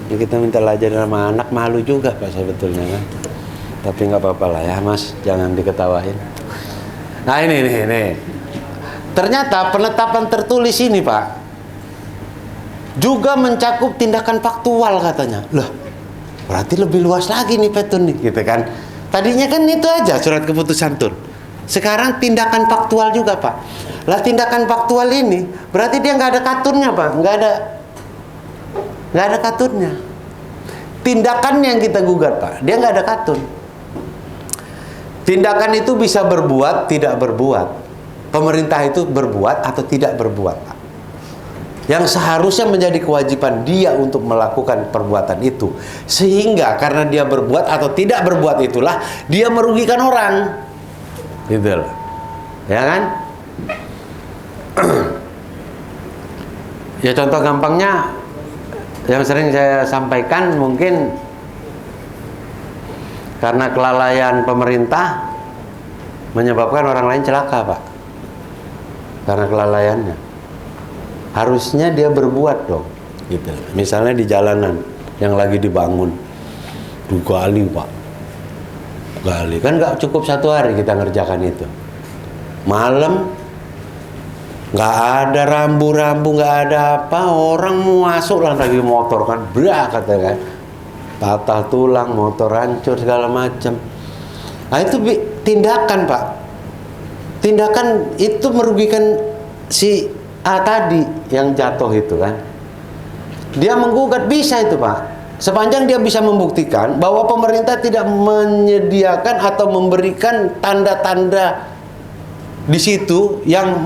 Ya, kita minta ajar sama anak, malu juga, Pak, sebetulnya kan. Tapi nggak apa-apa lah ya, Mas, jangan diketawain. Nah, ini. Ternyata penetapan tertulis ini, Pak, juga mencakup tindakan faktual katanya. Loh, berarti lebih luas lagi nih petun nih, gitu kan. Tadinya kan itu aja surat keputusan tun. Sekarang tindakan faktual juga, Pak. Lah, tindakan faktual ini berarti dia nggak ada katurnya, Pak. Nggak ada nggak ada katunnya. Tindakan yang kita gugat, Pak, dia nggak ada katun. Tindakan itu bisa berbuat, tidak berbuat. Pemerintah itu berbuat atau tidak berbuat, Pak. Yang seharusnya menjadi kewajiban dia untuk melakukan perbuatan itu. Sehingga karena dia berbuat atau tidak berbuat itulah dia merugikan orang. Gitu loh. Ya kan? Ya contoh gampangnya yang sering saya sampaikan mungkin karena kelalaian pemerintah menyebabkan orang lain celaka, Pak. Karena kelalaiannya. Harusnya dia berbuat dong, gitu. Misalnya di jalanan yang lagi dibangun, digali, Pak. Gali kan nggak cukup 1 hari kita ngerjakan itu. Malam nggak ada rambu-rambu, nggak ada apa, orang masuk lah lagi motor kan, berak katanya kan, patah tulang, motor hancur segala macam. Nah itu tindakan, Pak. Tindakan itu merugikan si A tadi yang jatuh itu kan. Dia menggugat bisa itu, Pak. Sepanjang dia bisa membuktikan bahwa pemerintah tidak menyediakan atau memberikan tanda-tanda di situ yang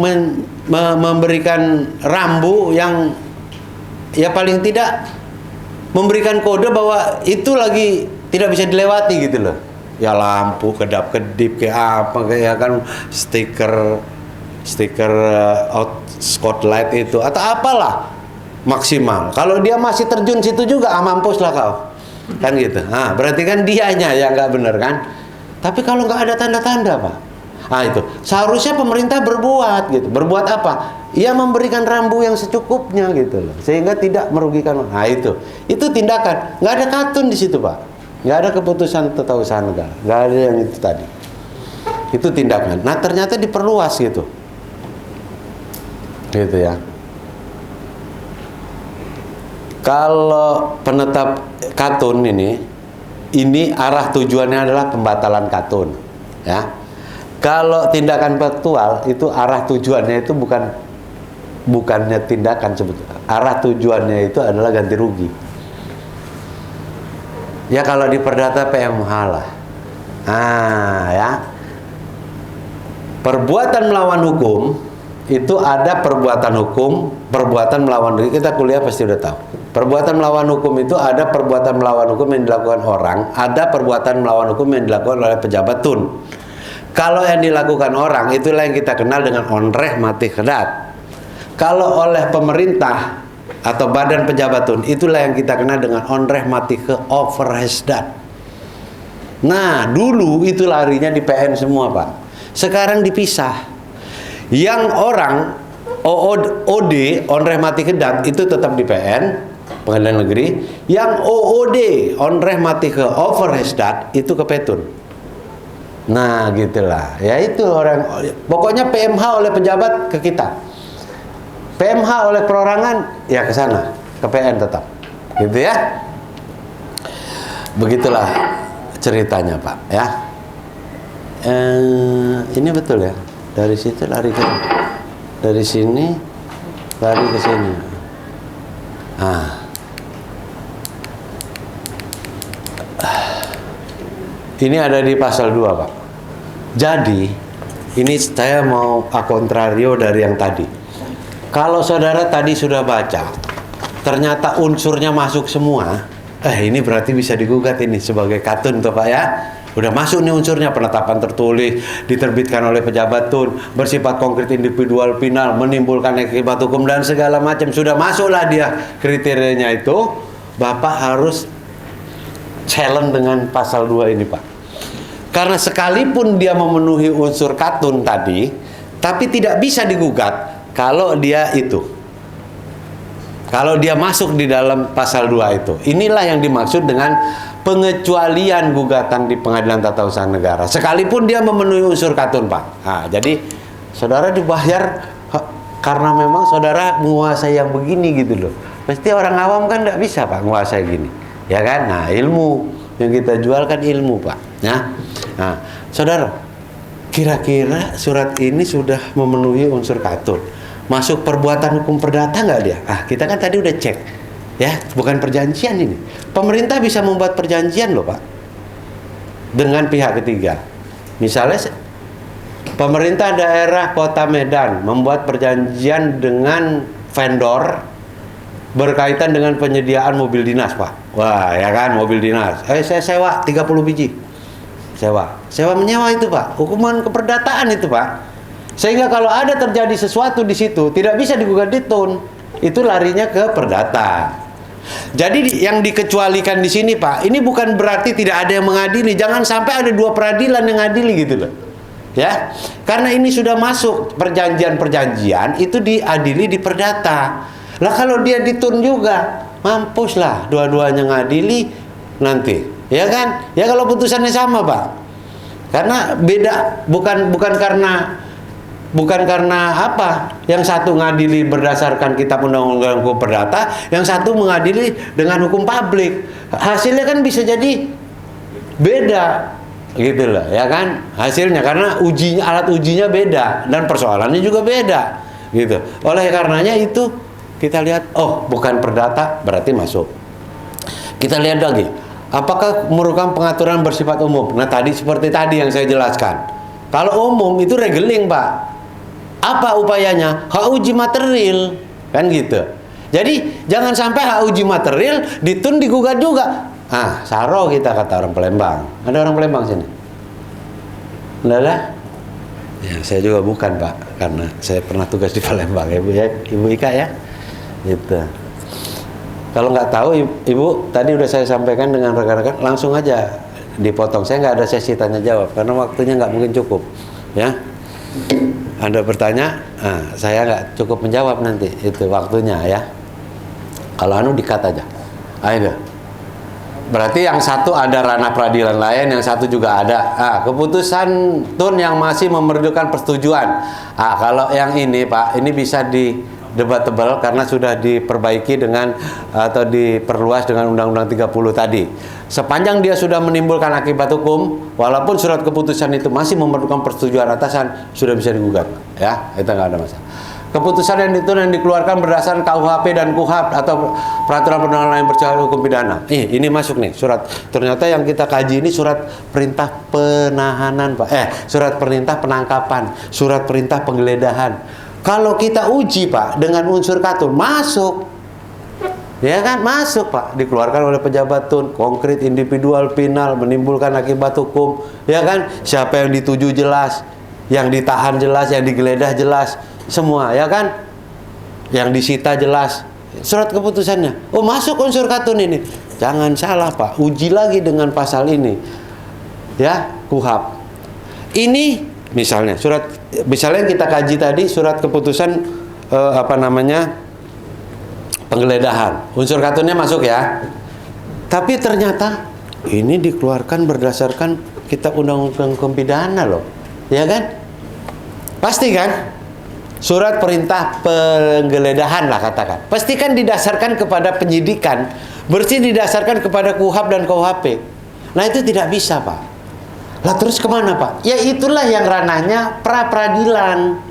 memberikan rambu yang ya paling tidak memberikan kode bahwa itu lagi tidak bisa dilewati gitu loh. Ya lampu kedap-kedip kayak apa kayak kan stiker spotlight itu atau apalah maksimal. Kalau dia masih terjun situ juga mampus lah kau. Kan gitu. Nah, berarti kan dianya yang nggak benar kan? Tapi kalau nggak ada tanda-tanda, Pak. Nah, itu. Seharusnya pemerintah berbuat gitu. Berbuat apa? Ia memberikan rambu yang secukupnya gitu loh. Sehingga tidak merugikan. Nah, itu. Itu tindakan. Nggak ada katun di situ, Pak. Nggak ada keputusan tata usaha negara. Nggak ada yang itu tadi. Itu tindakan. Nah, ternyata diperluas gitu. Gitu ya. Kalau penetap katun ini arah tujuannya adalah pembatalan katun, ya. Kalau tindakan faktual itu arah tujuannya itu bukannya tindakan sebetulnya. Arah tujuannya itu adalah ganti rugi. Ya kalau di perdata PMH lah. Nah, ya. Perbuatan melawan hukum itu ada perbuatan hukum, perbuatan melawan hukum. Kita kuliah pasti udah tahu. Perbuatan melawan hukum itu ada perbuatan melawan hukum yang dilakukan orang, ada perbuatan melawan hukum yang dilakukan oleh pejabat tun. Kalau yang dilakukan orang, itulah yang kita kenal dengan onreh mati kedat. Kalau oleh pemerintah atau badan pejabat tun, itulah yang kita kenal dengan onreh mati ke overhesdat. Nah, dulu itu larinya di PN semua, Pak. Sekarang dipisah. Yang orang OD, onreh mati kedat, itu tetap di PN, Pengadilan Negeri. Yang OOD, onreh mati ke overhesdat, itu ke Petun. Nah, gitulah. Ya itu orang. Pokoknya PMH oleh pejabat ke kita. PMH oleh perorangan ya ke sana, ke PN tetap. Gitu ya. Begitulah ceritanya, Pak, ya. Ini betul ya. Dari situ lari ke, dari sini lari ke sini. Ini ada di pasal 2, Pak. Jadi ini saya mau kontrario dari yang tadi. Kalau saudara tadi sudah baca, ternyata unsurnya masuk semua. Ini berarti bisa digugat ini sebagai katun tuh, Pak, ya. Udah masuk nih unsurnya, penetapan tertulis, diterbitkan oleh pejabat tun, bersifat konkret individual final, menimbulkan akibat hukum dan segala macam. Sudah masuklah dia kriterianya itu. Bapak harus challenge dengan pasal 2 ini, Pak. Karena sekalipun dia memenuhi unsur katun tadi, tapi tidak bisa digugat kalau dia itu. Kalau dia masuk di dalam pasal 2 itu. Inilah yang dimaksud dengan pengecualian gugatan di Pengadilan Tata Usaha Negara. Sekalipun dia memenuhi unsur katun, Pak. Nah, jadi saudara dibayar karena memang saudara menguasai yang begini gitu loh. Pasti orang awam kan nggak bisa, Pak, menguasai gini. Ya kan? Nah, ilmu yang kita jual kan ilmu, Pak. Ya. Nah, saudara, kira-kira surat ini sudah memenuhi unsur katun. Masuk perbuatan hukum perdata nggak dia? Kita kan tadi udah cek. Ya, bukan perjanjian ini. Pemerintah bisa membuat perjanjian loh, Pak, dengan pihak ketiga. Misalnya pemerintah daerah Kota Medan membuat perjanjian dengan vendor berkaitan dengan penyediaan mobil dinas, Pak. Wah, ya kan, mobil dinas. Saya sewa 30 biji. Sewa menyewa itu, Pak. Hukuman keperdataan itu, Pak. Sehingga kalau ada terjadi sesuatu di situ tidak bisa digugat di TUN. Itu larinya ke perdata. Jadi yang dikecualikan di sini, Pak, ini bukan berarti tidak ada yang mengadili. Jangan sampai ada 2 peradilan yang ngadili gitu loh. Ya. Karena ini sudah masuk perjanjian-perjanjian itu diadili di perdata. Lah kalau dia di TUN juga, mampus lah dua-duanya ngadili nanti. Ya kan? Ya kalau putusannya sama, Pak. Karena beda, bukan karena apa? Yang satu ngadili berdasarkan kitab undang-undang hukum perdata, yang satu mengadili dengan hukum publik. Hasilnya kan bisa jadi beda, gitu loh, ya kan? Hasilnya karena alat ujinya beda dan persoalannya juga beda, gitu. Oleh karenanya itu kita lihat, oh bukan perdata berarti masuk. Kita lihat lagi, apakah merupakan pengaturan bersifat umum? Nah tadi seperti tadi yang saya jelaskan. Kalau umum itu regeling, Pak. Apa upayanya? Hak uji material, kan gitu. Jadi jangan sampai hak uji material di TUN digugat juga. Ah, saro kita kata orang Palembang. Ada orang Palembang sini? Enggak ada? Ya, saya juga bukan, Pak, karena saya pernah tugas di Palembang, Ibu Ika ya. Gitu. Kalau nggak tahu, Ibu tadi udah saya sampaikan dengan rekan-rekan, langsung aja dipotong. Saya nggak ada sesi tanya jawab karena waktunya nggak mungkin cukup, ya. Anda bertanya, saya nggak cukup menjawab nanti, itu waktunya ya. Kalau dikat aja. Ayo. Berarti yang satu ada ranah peradilan lain, yang satu juga ada. Keputusan TUN yang masih memerlukan persetujuan. Kalau yang ini, Pak, ini bisa debatable karena sudah diperbaiki dengan atau diperluas dengan Undang-Undang 30 tadi. Sepanjang dia sudah menimbulkan akibat hukum, walaupun surat keputusan itu masih memerlukan persetujuan atasan, sudah bisa digugat, ya, itu nggak ada masalah. Keputusan yang dikeluarkan berdasarkan KUHP dan KUHAP atau peraturan perundangan lain bercahaya hukum pidana. Ini masuk nih surat. Ternyata yang kita kaji ini surat perintah penahanan, Pak. Surat perintah penangkapan, surat perintah penggeledahan. Kalau kita uji, Pak, dengan unsur katun masuk. Ya kan, masuk, Pak. Dikeluarkan oleh pejabat TUN, konkret, individual, final, menimbulkan akibat hukum. Ya kan, siapa yang dituju jelas, yang ditahan jelas, yang digeledah jelas, semua, ya kan? Yang disita jelas. Surat keputusannya. Oh, masuk unsur katun ini. Jangan salah, Pak. Uji lagi dengan pasal ini. Ya, KUHAP. Ini misalnya misalnya kita kaji tadi surat keputusan penggeledahan, unsur katunnya masuk ya, tapi ternyata ini dikeluarkan berdasarkan kitab undang-undang hukum pidana loh, ya kan? Pasti kan? Surat perintah penggeledahan lah katakan, pasti kan didasarkan kepada penyidikan, bersih didasarkan kepada KUHAP dan KUHP. Nah itu tidak bisa, Pak. Lah terus kemana, Pak? Ya itulah yang ranahnya pra-peradilan.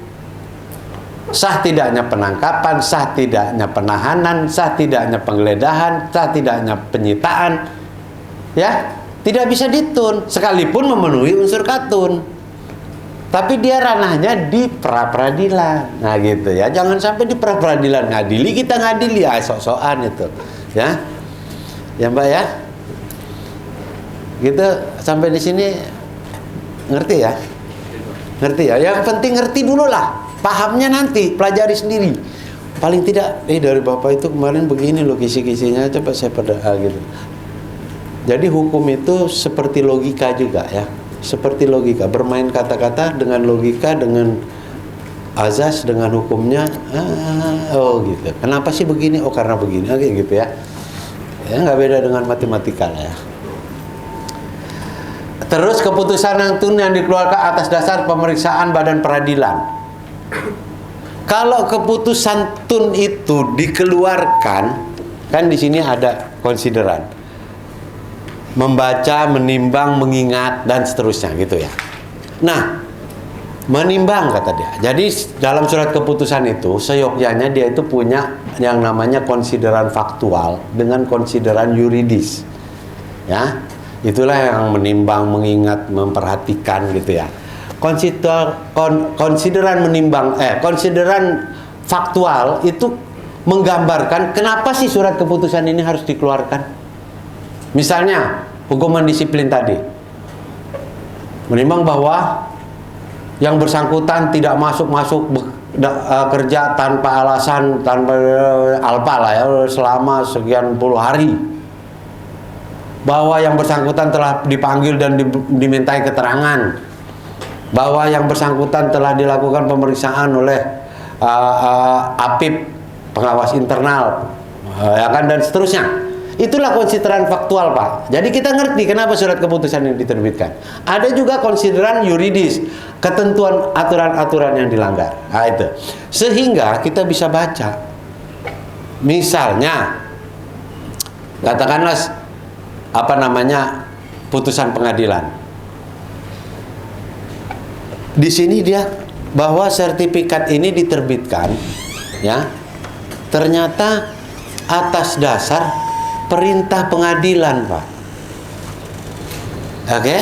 Sah tidaknya penangkapan, sah tidaknya penahanan, sah tidaknya penggeledahan, sah tidaknya penyitaan, ya tidak bisa ditun sekalipun memenuhi unsur katun. Tapi dia ranahnya di pra-peradilan. Nah gitu ya, jangan sampai di pra-peradilan ngadili, kita ngadili ya sok-sokan itu, ya, ya Mbak ya. Gitu sampai di sini ngerti ya, ngerti ya. Yang penting ngerti dulu lah. Pahamnya nanti, pelajari sendiri. Paling tidak, dari Bapak itu kemarin begini loh kisi-kisinya, coba saya gitu. Jadi hukum itu seperti logika juga ya. Seperti logika, bermain kata-kata dengan logika, dengan azas, dengan hukumnya. Oh gitu. Kenapa sih begini? Oh karena begini. Oke gitu ya. Ya nggak beda dengan matematika lah ya. Terus keputusan yang dikeluarkan atas dasar pemeriksaan badan peradilan. Kalau keputusan TUN itu dikeluarkan, kan di sini ada konsideran, membaca, menimbang, mengingat dan seterusnya gitu ya. Nah, Menimbang kata dia. Jadi dalam surat keputusan itu seyogyanya dia itu punya yang namanya konsideran faktual dengan konsideran yuridis. Ya. Itulah yang menimbang, mengingat, memperhatikan gitu ya. Konsideran faktual itu menggambarkan kenapa sih surat keputusan ini harus dikeluarkan. Misalnya hukuman disiplin tadi. Menimbang bahwa yang bersangkutan tidak masuk kerja tanpa alasan, tanpa alpa lah ya, selama sekian puluh hari. Bahwa yang bersangkutan telah dipanggil dan dimintai keterangan. Bahwa yang bersangkutan telah dilakukan pemeriksaan oleh APIP, pengawas internal, ya kan, dan seterusnya. Itulah konsideran faktual, Pak. Jadi kita ngerti kenapa surat keputusan ini diterbitkan. Ada juga konsideran yuridis, ketentuan aturan-aturan yang dilanggar. Nah, itu. Sehingga kita bisa baca. Misalnya, katakanlah putusan pengadilan. Di sini dia bahwa sertifikat ini diterbitkan, ya. Ternyata atas dasar perintah pengadilan, Pak. Oke?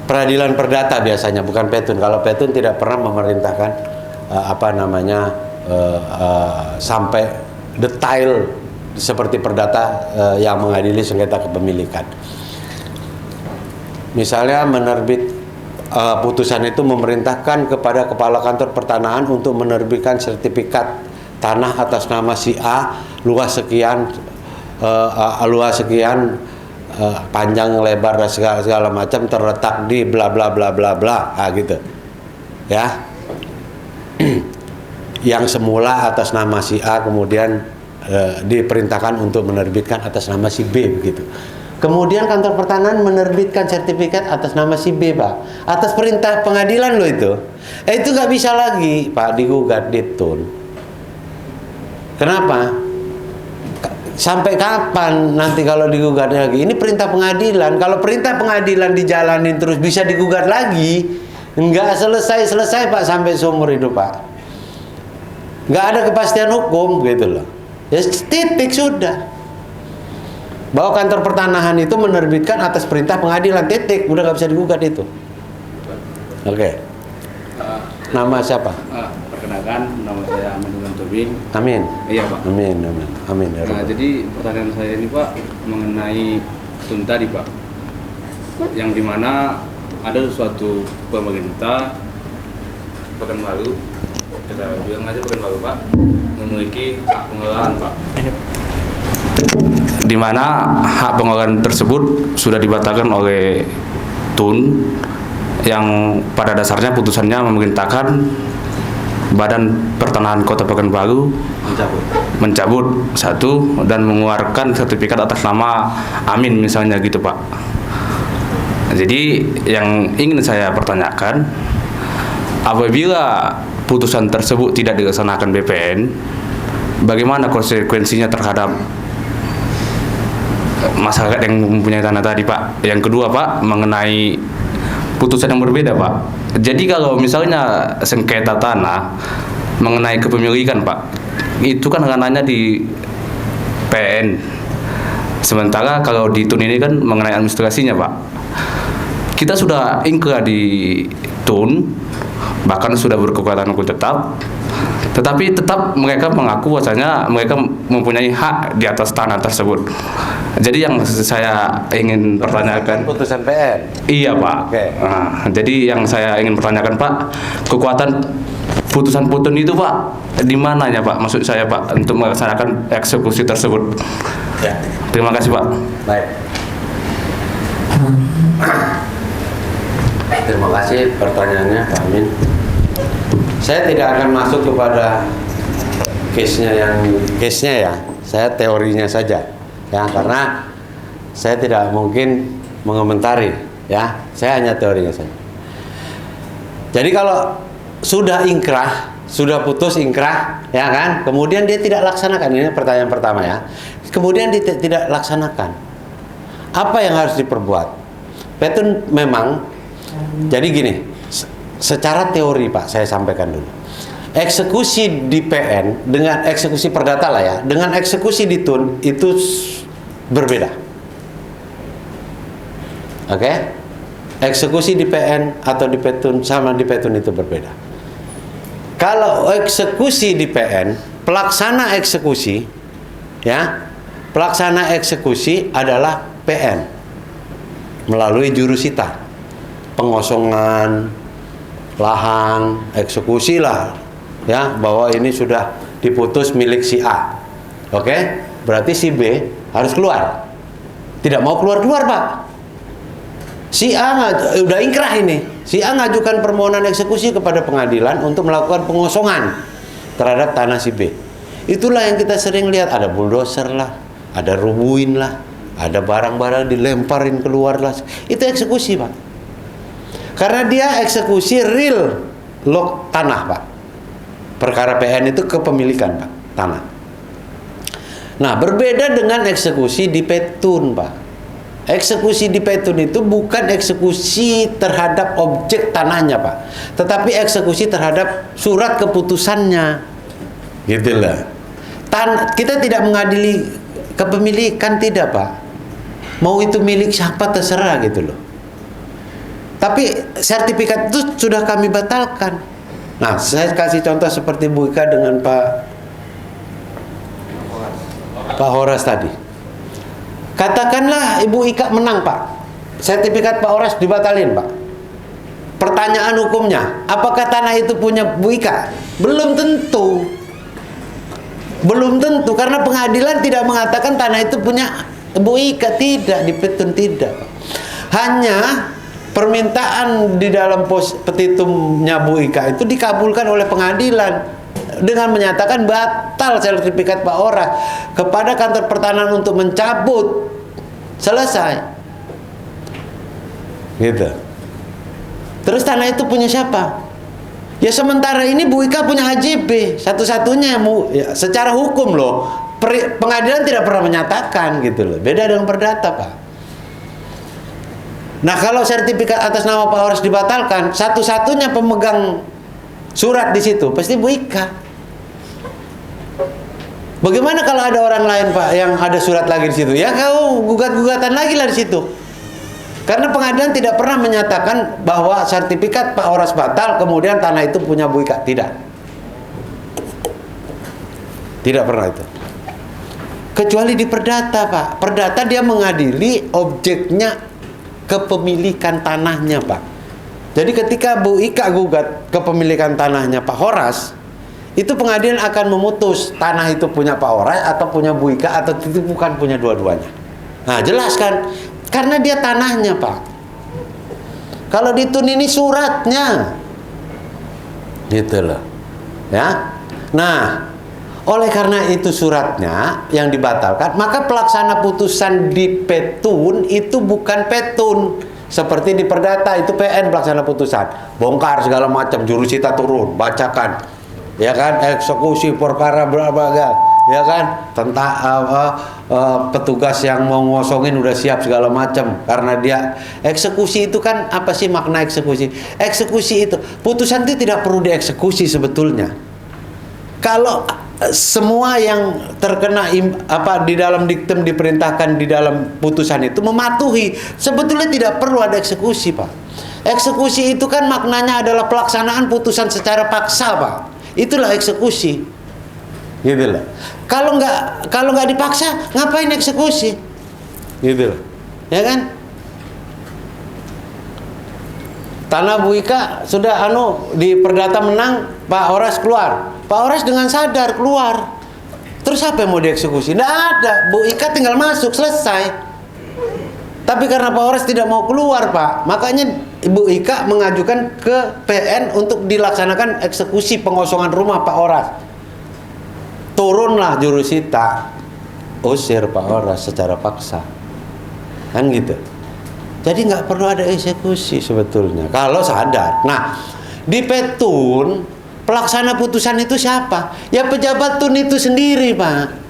Peradilan perdata biasanya, bukan petun. Kalau petun tidak pernah memerintahkan sampai detail seperti perdata yang mengadili sengketa kepemilikan. Misalnya putusan itu memerintahkan kepada kepala kantor pertanahan untuk menerbitkan sertifikat tanah atas nama si A, luas sekian, panjang, lebar, dan segala macam, terletak di bla bla bla bla bla, gitu, ya. Yang semula atas nama si A kemudian diperintahkan untuk menerbitkan atas nama si B, begitu. Kemudian kantor pertanahan menerbitkan sertifikat atas nama si B, Pak, atas perintah pengadilan loh itu. Itu nggak bisa lagi, Pak, digugat di TUN. Kenapa? Sampai kapan nanti kalau digugat lagi? Ini perintah pengadilan. Kalau perintah pengadilan dijalanin terus bisa digugat lagi, nggak selesai Pak, sampai seumur hidup, Pak. Nggak ada kepastian hukum gitu loh. Ya titik sudah. Bahwa kantor pertanahan itu menerbitkan atas perintah pengadilan, titik, udah nggak bisa digugat itu. Oke. Nama siapa? Perkenalkan, nama saya Amin Tobing. Amin. Iya, Pak. Amin. Ya, Nah, jadi pertanyaan saya ini, Pak, mengenai TUN tadi, Pak, yang dimana ada suatu pemerintah Pekanbaru, kita bilang aja Pekanbaru, Pak, memiliki hak pengelolaan, Pak. Di mana hak pengelolaan tersebut sudah dibatalkan oleh TUN yang pada dasarnya putusannya memerintahkan Badan Pertanahan Kota Pekanbaru mencabut satu dan mengeluarkan sertifikat atas nama Amin misalnya gitu, Pak. Jadi yang ingin saya pertanyakan, apabila putusan tersebut tidak dilaksanakan BPN, bagaimana konsekuensinya terhadap masyarakat yang mempunyai tanah tadi, Pak? Yang kedua, Pak, mengenai putusan yang berbeda, Pak. Jadi kalau misalnya sengketa tanah mengenai kepemilikan, Pak, itu kan ranahnya di PN. Sementara kalau di TUN ini kan mengenai administrasinya, Pak. Kita sudah ingkrah di TUN, bahkan sudah berkekuatan hukum tetap, tetapi tetap mereka mengaku bahwasanya mereka mempunyai hak di atas tanah tersebut. Jadi yang saya ingin pertanyakan, putusan PN. Iya, Pak. Oke. Nah, jadi yang saya ingin pertanyakan, Pak, kekuatan putusan PUTUN itu, Pak, di mananya, Pak? Maksud saya, Pak, untuk melaksanakan eksekusi tersebut. Ya. Terima kasih, Pak. Baik. Terima kasih pertanyaannya, Pak Amin. Saya tidak akan masuk kepada case-nya ya. Saya teorinya saja. Ya, karena saya tidak mungkin mengomentari, ya. Saya hanya teorinya saja. Jadi kalau sudah ingkrah, sudah putus ingkrah, ya kan? Kemudian dia tidak laksanakan, ini pertanyaan pertama ya. Kemudian dia tidak laksanakan. Apa yang harus diperbuat? Petun memang jadi gini. secara teori Pak, saya sampaikan dulu. Eksekusi di PN dengan eksekusi perdata lah ya, dengan eksekusi di TUN itu berbeda. Oke? Eksekusi di PN atau di PTUN sama di PTUN itu berbeda. Kalau eksekusi di PN, pelaksana eksekusi ya, pelaksana eksekusi adalah PN melalui jurusita, pengosongan lahan, eksekusi lah ya, bahwa ini sudah diputus milik si A. Oke? Berarti si B harus keluar. Tidak mau keluar-keluar Pak. Si A udah ingkrah ini. Si A ngajukan permohonan eksekusi kepada pengadilan untuk melakukan pengosongan terhadap tanah si B. Itulah yang kita sering lihat, ada bulldozer lah, ada rubuhin lah, ada barang-barang dilemparin keluar lah. Itu eksekusi Pak. Karena dia eksekusi real log tanah Pak. Perkara PN itu kepemilikan Pak, tanah. Nah, berbeda dengan eksekusi di PTUN Pak. Eksekusi di PTUN itu bukan eksekusi terhadap objek tanahnya Pak, tetapi eksekusi terhadap surat keputusannya. Gitu lah. Kita tidak mengadili kepemilikan, tidak Pak. Mau itu milik siapa terserah gitu loh. Tapi sertifikat itu sudah kami batalkan. Nah, saya kasih contoh seperti Bu Ika dengan Pak Horas tadi. Katakanlah Ibu Ika menang Pak, sertifikat Pak Horas dibatalin Pak. Pertanyaan hukumnya, apakah tanah itu punya Bu Ika? Belum tentu. Belum tentu, karena pengadilan tidak mengatakan tanah itu punya Bu Ika. Tidak, di PTUN tidak. Hanya permintaan di dalam petitumnya Bu Ika itu dikabulkan oleh pengadilan dengan menyatakan batal sertifikat Pak Horas kepada kantor pertanahan untuk mencabut. Selesai. Gitu. Terus tanah itu punya siapa? Ya sementara ini Bu Ika punya HJB, satu-satunya ya, secara hukum loh. Pengadilan tidak pernah menyatakan gitu loh. Beda dengan perdata Pak. Nah, kalau sertifikat atas nama Pak Horas dibatalkan, satu-satunya pemegang surat di situ pasti Bu Ika. Bagaimana kalau ada orang lain Pak yang ada surat lagi di situ? Ya kau gugat-gugatan lagi lah di situ. Karena pengadilan tidak pernah menyatakan bahwa sertifikat Pak Horas batal, kemudian tanah itu punya Bu Ika. Tidak. Tidak pernah itu. Kecuali di perdata Pak. Perdata dia mengadili objeknya, kepemilikan tanahnya Pak. Jadi ketika Bu Ika gugat kepemilikan tanahnya Pak Horas, itu pengadilan akan memutus tanah itu punya Pak Horas atau punya Bu Ika atau itu bukan punya dua-duanya. Nah, jelas kan? Karena dia tanahnya Pak. Kalau di TUN ini suratnya, gitu loh, ya. Nah, oleh karena itu suratnya yang dibatalkan, maka pelaksana putusan di PTUN itu bukan PTUN. Seperti di perdata itu PN pelaksana putusan, bongkar segala macam, jurusita turun, bacakan. Ya kan, eksekusi perkara berapa, ya kan, tentang petugas yang mau ngosongin udah siap segala macam. Karena dia eksekusi itu kan, apa sih makna eksekusi? Eksekusi itu putusan itu tidak perlu dieksekusi sebetulnya. Kalau semua yang terkena di dalam diktum diperintahkan di dalam putusan itu mematuhi, sebetulnya tidak perlu ada eksekusi Pak. Eksekusi itu kan maknanya adalah pelaksanaan putusan secara paksa Pak. Itulah eksekusi, gitu loh. Kalau nggak dipaksa, ngapain eksekusi, gitu loh, ya kan? Tanah Bu Ika sudah di perdata menang, Pak Horas keluar. Pak Horas dengan sadar keluar. Terus apa yang mau dieksekusi? Nggak ada. Bu Ika tinggal masuk, selesai. Tapi karena Pak Horas tidak mau keluar Pak, makanya Ibu Ika mengajukan ke PN untuk dilaksanakan eksekusi pengosongan rumah Pak Horas. Turunlah jurusita, usir Pak Horas secara paksa, kan gitu. Jadi nggak perlu ada eksekusi sebetulnya kalau sadar. Nah, di PTUN pelaksana putusan itu siapa? Ya pejabat TUN itu sendiri Pak.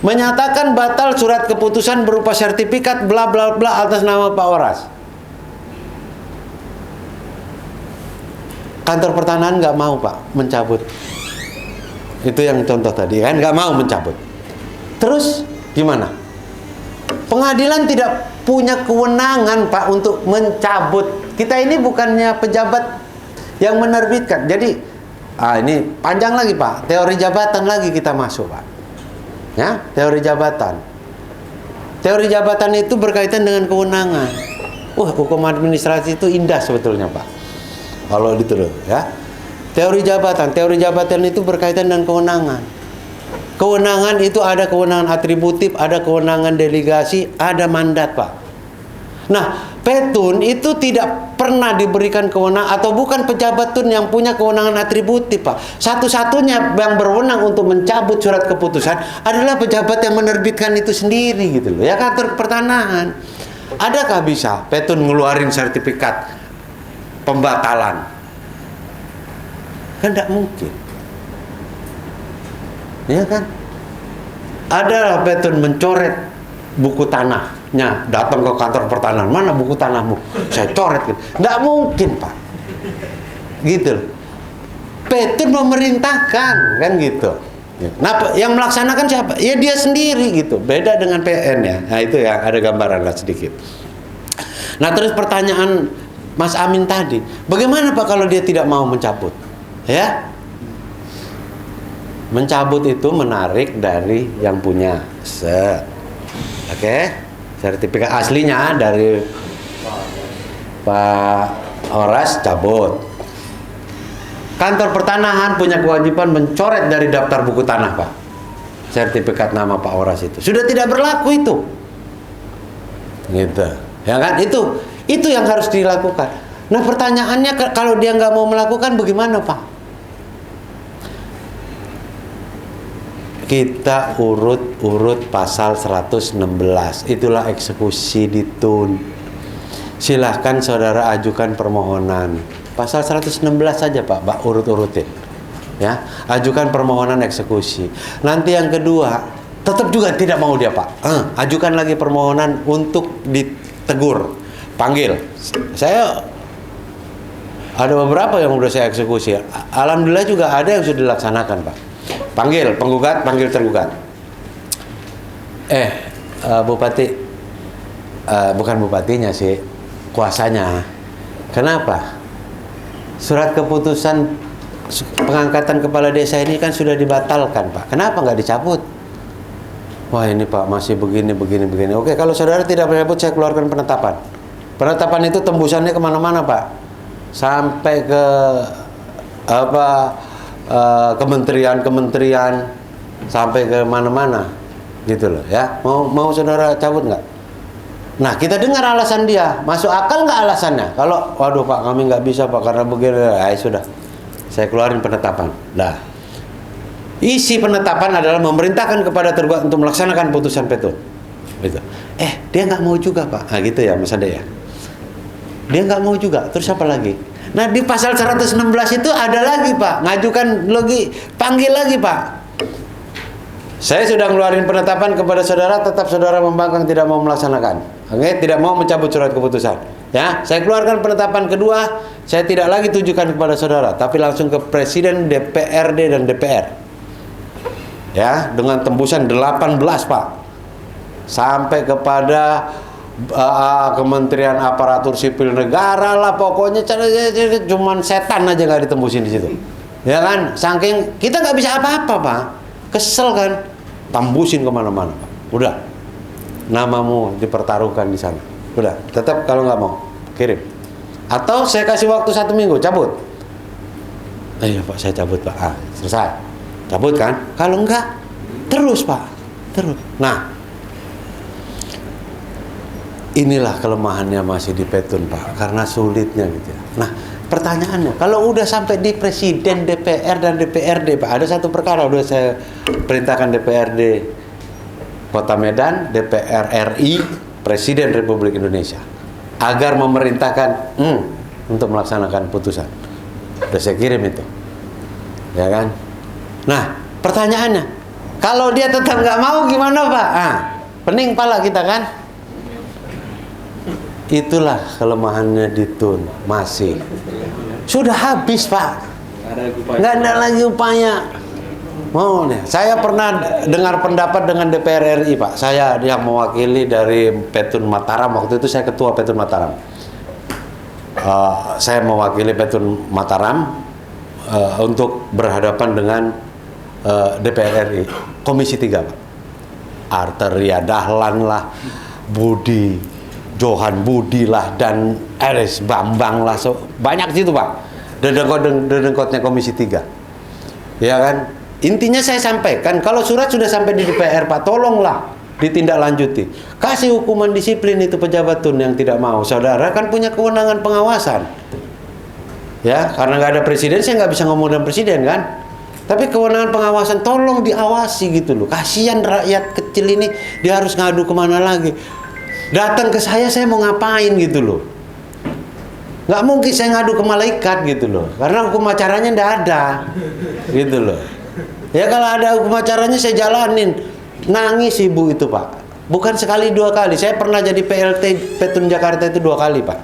Menyatakan batal surat keputusan berupa sertifikat bla bla bla atas nama Pak Horas. kantor pertanahan nggak mau Pak mencabut. Itu yang contoh tadi kan, nggak mau mencabut. Terus gimana? Pengadilan tidak punya kewenangan Pak untuk mencabut. Kita ini bukannya pejabat yang menerbitkan. Jadi ini panjang lagi Pak, teori jabatan lagi kita masuk Pak. Ya, teori jabatan. Teori jabatan itu berkaitan dengan kewenangan. Hukum administrasi itu indah sebetulnya Pak. Kalau gitu loh ya. Teori jabatan itu berkaitan dengan kewenangan. Kewenangan itu ada kewenangan atributif, ada kewenangan delegasi, ada mandat Pak. Nah, Petun itu tidak pernah diberikan kewenangan atau bukan pejabat tun yang punya kewenangan atributif Pak. Satu-satunya yang berwenang untuk mencabut surat keputusan adalah pejabat yang menerbitkan itu sendiri gitu loh. Ya kantor pertanahan. Adakah bisa Petun ngeluarin sertifikat pembatalan? Kan tidak mungkin. Ya kan? Adalah Petun mencoret buku tanahnya, datang ke kantor pertanahan, mana buku tanahmu? Saya coret gitu. Nggak mungkin Pak. Gitu. Petun memerintahkan kan gitu. Nah, yang melaksanakan siapa? Ya dia sendiri gitu. Beda dengan PN ya. Nah itu ya, ada gambaran lah sedikit. Nah terus pertanyaan Mas Amin tadi, bagaimana Pak kalau dia tidak mau mencabut? Ya, mencabut itu menarik dari yang punya sertifikat aslinya dari Pak Horas cabut. Kantor pertanahan punya kewajiban mencoret dari daftar buku tanah Pak, sertifikat nama Pak Horas itu sudah tidak berlaku itu, gitu ya kan? Itu yang harus dilakukan. Nah pertanyaannya, kalau dia nggak mau melakukan bagaimana Pak? Kita urut pasal 116, itulah eksekusi di Tun. Silahkan saudara ajukan permohonan pasal 116 saja Pak, urut-urutin ya, ajukan permohonan eksekusi. Nanti yang kedua tetap juga tidak mau dia Pak, ajukan lagi permohonan untuk ditegur, panggil. Saya ada beberapa yang sudah saya eksekusi, alhamdulillah juga ada yang sudah dilaksanakan Pak. Panggil penggugat, panggil tergugat. Bupati, bukan bupatinya sih, kuasanya. Kenapa? Surat keputusan pengangkatan kepala desa ini kan sudah dibatalkan Pak. Kenapa nggak dicabut? Wah ini Pak masih begini. Oke, kalau saudara tidak menyebut, saya keluarkan penetapan. Penetapan itu tembusannya kemana-mana Pak, sampai ke kementerian, sampai ke mana-mana, gitu loh ya. Mau saudara cabut nggak? Nah kita dengar alasan dia, masuk akal nggak alasannya? Kalau waduh Pak kami nggak bisa Pak karena begini, sudah, saya keluarin penetapan. Nah, isi penetapan adalah memerintahkan kepada tergugat untuk melaksanakan putusan Petun. Gitu. Dia nggak mau juga Pak. Nah gitu ya Mas Ade ya. Dia nggak mau juga. Terus apa lagi? Nah di pasal 116 itu ada lagi Pak, ngajukan lagi, panggil lagi Pak. Saya sudah ngeluarin penetapan kepada saudara, tetap saudara membangkang tidak mau melaksanakan. Tidak mau mencabut surat keputusan. Ya, saya keluarkan penetapan kedua, saya tidak lagi tujukan kepada saudara, tapi langsung ke Presiden, DPRD dan DPR. Ya, dengan tembusan 18 Pak. Sampai kepada Kementerian Aparatur Sipil Negara lah, pokoknya cuman setan aja nggak ditembusin di situ. Ya kan, saking kita nggak bisa apa-apa Pak, kesel kan, tembusin kemana-mana Pak. Udah, namamu dipertaruhkan di sana. Udah, tetap kalau nggak mau kirim. Atau saya kasih waktu 1 minggu, cabut. Iya Pak, saya cabut Pak. Selesai, cabut kan? Kalau enggak, terus Pak, terus. Nah, inilah kelemahannya masih di Petun Pak, karena sulitnya gitu. Nah, pertanyaannya, kalau udah sampai di Presiden, DPR dan DPRD Pak, ada satu perkara udah saya perintahkan DPRD Kota Medan, DPR RI, Presiden Republik Indonesia agar memerintahkan untuk melaksanakan putusan. Udah saya kirim itu, ya kan? Nah, pertanyaannya, kalau dia tetap nggak mau gimana Pak? Pening pala kita kan? Itulah kelemahannya di Tun, masih Sudah habis, Pak. Nggak ada lagi upaya. Mau nih, saya pernah dengar pendapat dengan DPR RI, Pak. Saya yang mewakili dari Petun Mataram, waktu itu saya ketua Petun Mataram. Saya mewakili Petun Mataram untuk berhadapan dengan DPR RI, Komisi 3, Pak. Arteria Dahlan lah, Budi, Johan Budi lah, dan Eris Bambang lah, banyak situ, Pak. Dedengkotnya Komisi 3. Ya kan? Intinya saya sampaikan, kalau surat sudah sampai di DPR, Pak, tolonglah ditindaklanjuti. Kasih hukuman disiplin itu pejabat TUN yang tidak mau. Saudara kan punya kewenangan pengawasan. Ya, karena nggak ada presiden, saya nggak bisa ngomong dengan presiden kan. Tapi kewenangan pengawasan tolong diawasi gitu loh. Kasihan rakyat kecil ini, dia harus ngadu kemana lagi. Datang ke saya mau ngapain gitu loh. Nggak mungkin saya ngadu ke malaikat gitu loh. Karena hukum acaranya nggak ada gitu loh. Ya kalau ada hukum acaranya saya jalanin. Nangis ibu itu, Pak. Bukan sekali 2 kali. Saya pernah jadi PLT Petun Jakarta itu 2 kali, Pak.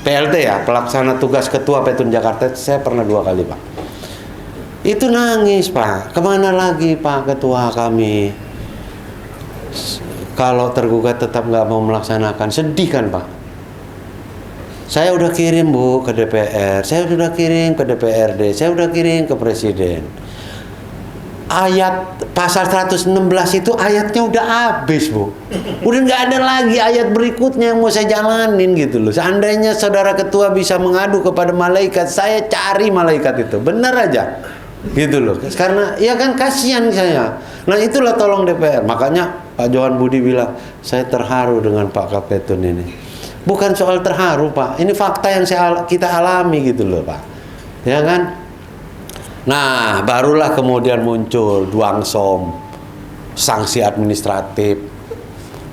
PLT ya, pelaksana tugas ketua Petun Jakarta, saya pernah 2 kali, Pak. Itu nangis, Pak. Kemana lagi, Pak, ketua kami? Kalau tergugat tetap nggak mau melaksanakan, sedih kan, Pak? Saya udah kirim, Bu, ke DPR. Saya sudah kirim ke DPRD. Saya udah kirim ke presiden. Ayat pasal 116 itu ayatnya udah habis, Bu. Udah nggak ada lagi ayat berikutnya yang mau saya jalanin gitu loh. Seandainya saudara ketua bisa mengadu kepada malaikat, saya cari malaikat itu. Bener aja. Gitu loh. Karena ya kan kasihan saya. Nah, itulah tolong DPR. Makanya Pak Johan Budi bilang, saya terharu dengan Pak Kapetun ini. Bukan soal terharu, Pak. Ini fakta yang kita alami gitu loh, Pak. Ya kan? Nah, barulah kemudian muncul Duangsom, sanksi administratif.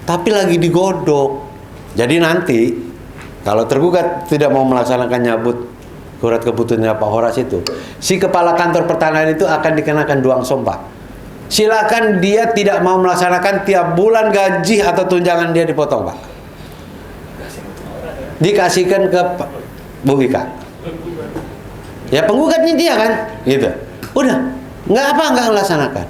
Tapi lagi digodok. Jadi nanti, kalau tergugat tidak mau melaksanakan nyabut surat keputusannya Pak Horas itu, si kepala kantor pertanahan itu akan dikenakan Duangsom, Pak. Silakan dia tidak mau melaksanakan, tiap bulan gaji atau tunjangan dia dipotong, Pak. Dikasihkan ke Bu Wika. Ya penggugatnya dia kan, gitu. Udah, nggak melaksanakan.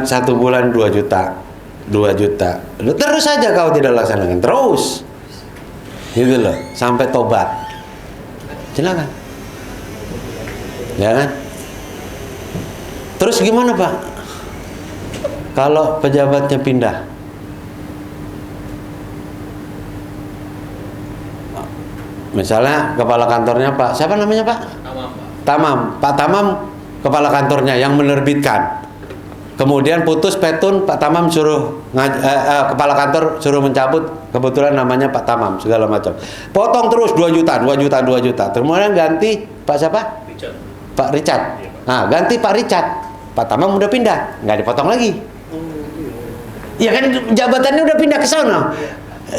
Satu bulan 2 juta, 2 juta. Terus saja kau tidak laksanakan, terus, gitu loh, sampai tobat. Silakan, ya kan? Terus gimana, Pak? Kalau pejabatnya pindah? Misalnya kepala kantornya Pak, siapa namanya Pak? Tamam. Pak Tamam kepala kantornya yang menerbitkan. Kemudian putus Petun, Pak Tamam suruh kepala kantor suruh mencabut, kebetulan namanya Pak Tamam segala macam. Potong terus 2 juta. Kemudian ganti Pak siapa? Richard. Pak Richard. Nah, ganti Pak Richard. Pak Tamam udah pindah, nggak dipotong lagi. Ya kan jabatannya udah pindah ke sana.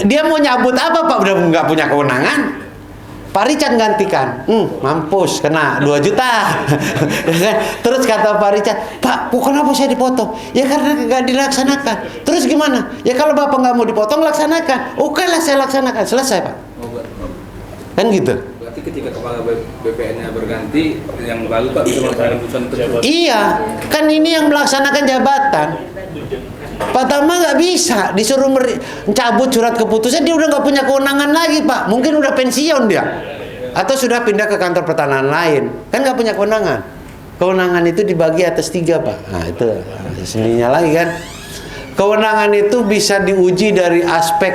Dia mau nyabut apa, Pak? Udah nggak punya kewenangan. Pak Richard gantikan, mampus, kena 2 juta. Terus kata Pak Richard, Pak, kenapa saya dipotong? Ya karena nggak dilaksanakan. Terus gimana? Ya kalau Bapak nggak mau dipotong, laksanakan. Oke lah, saya laksanakan. Selesai, Pak. Kan gitu. Berarti ketika kepala BPN-nya berganti, yang lalu Pak bisa melaksanakan putusan tersebut. Iya, kan ini yang melaksanakan jabatan. Pak Tama nggak bisa disuruh mencabut surat keputusan, dia udah nggak punya kewenangan lagi, Pak. Mungkin udah pensiun dia, atau sudah pindah ke kantor pertanahan lain, kan nggak punya kewenangan. Kewenangan itu dibagi atas 3, Pak. Nah itu seninya lagi kan. Kewenangan itu bisa diuji dari aspek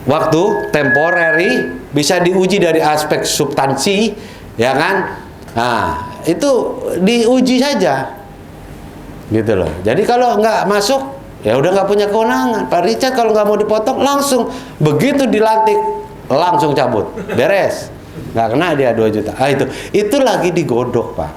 waktu temporary, bisa diuji dari aspek substansi, ya kan? Nah itu diuji saja. Gitu loh. Jadi kalau nggak masuk, ya udah nggak punya kewenangan. Pak Richard kalau nggak mau dipotong, langsung begitu dilantik, langsung cabut, beres, nggak kena dia 2 juta. Itu lagi digodok, Pak.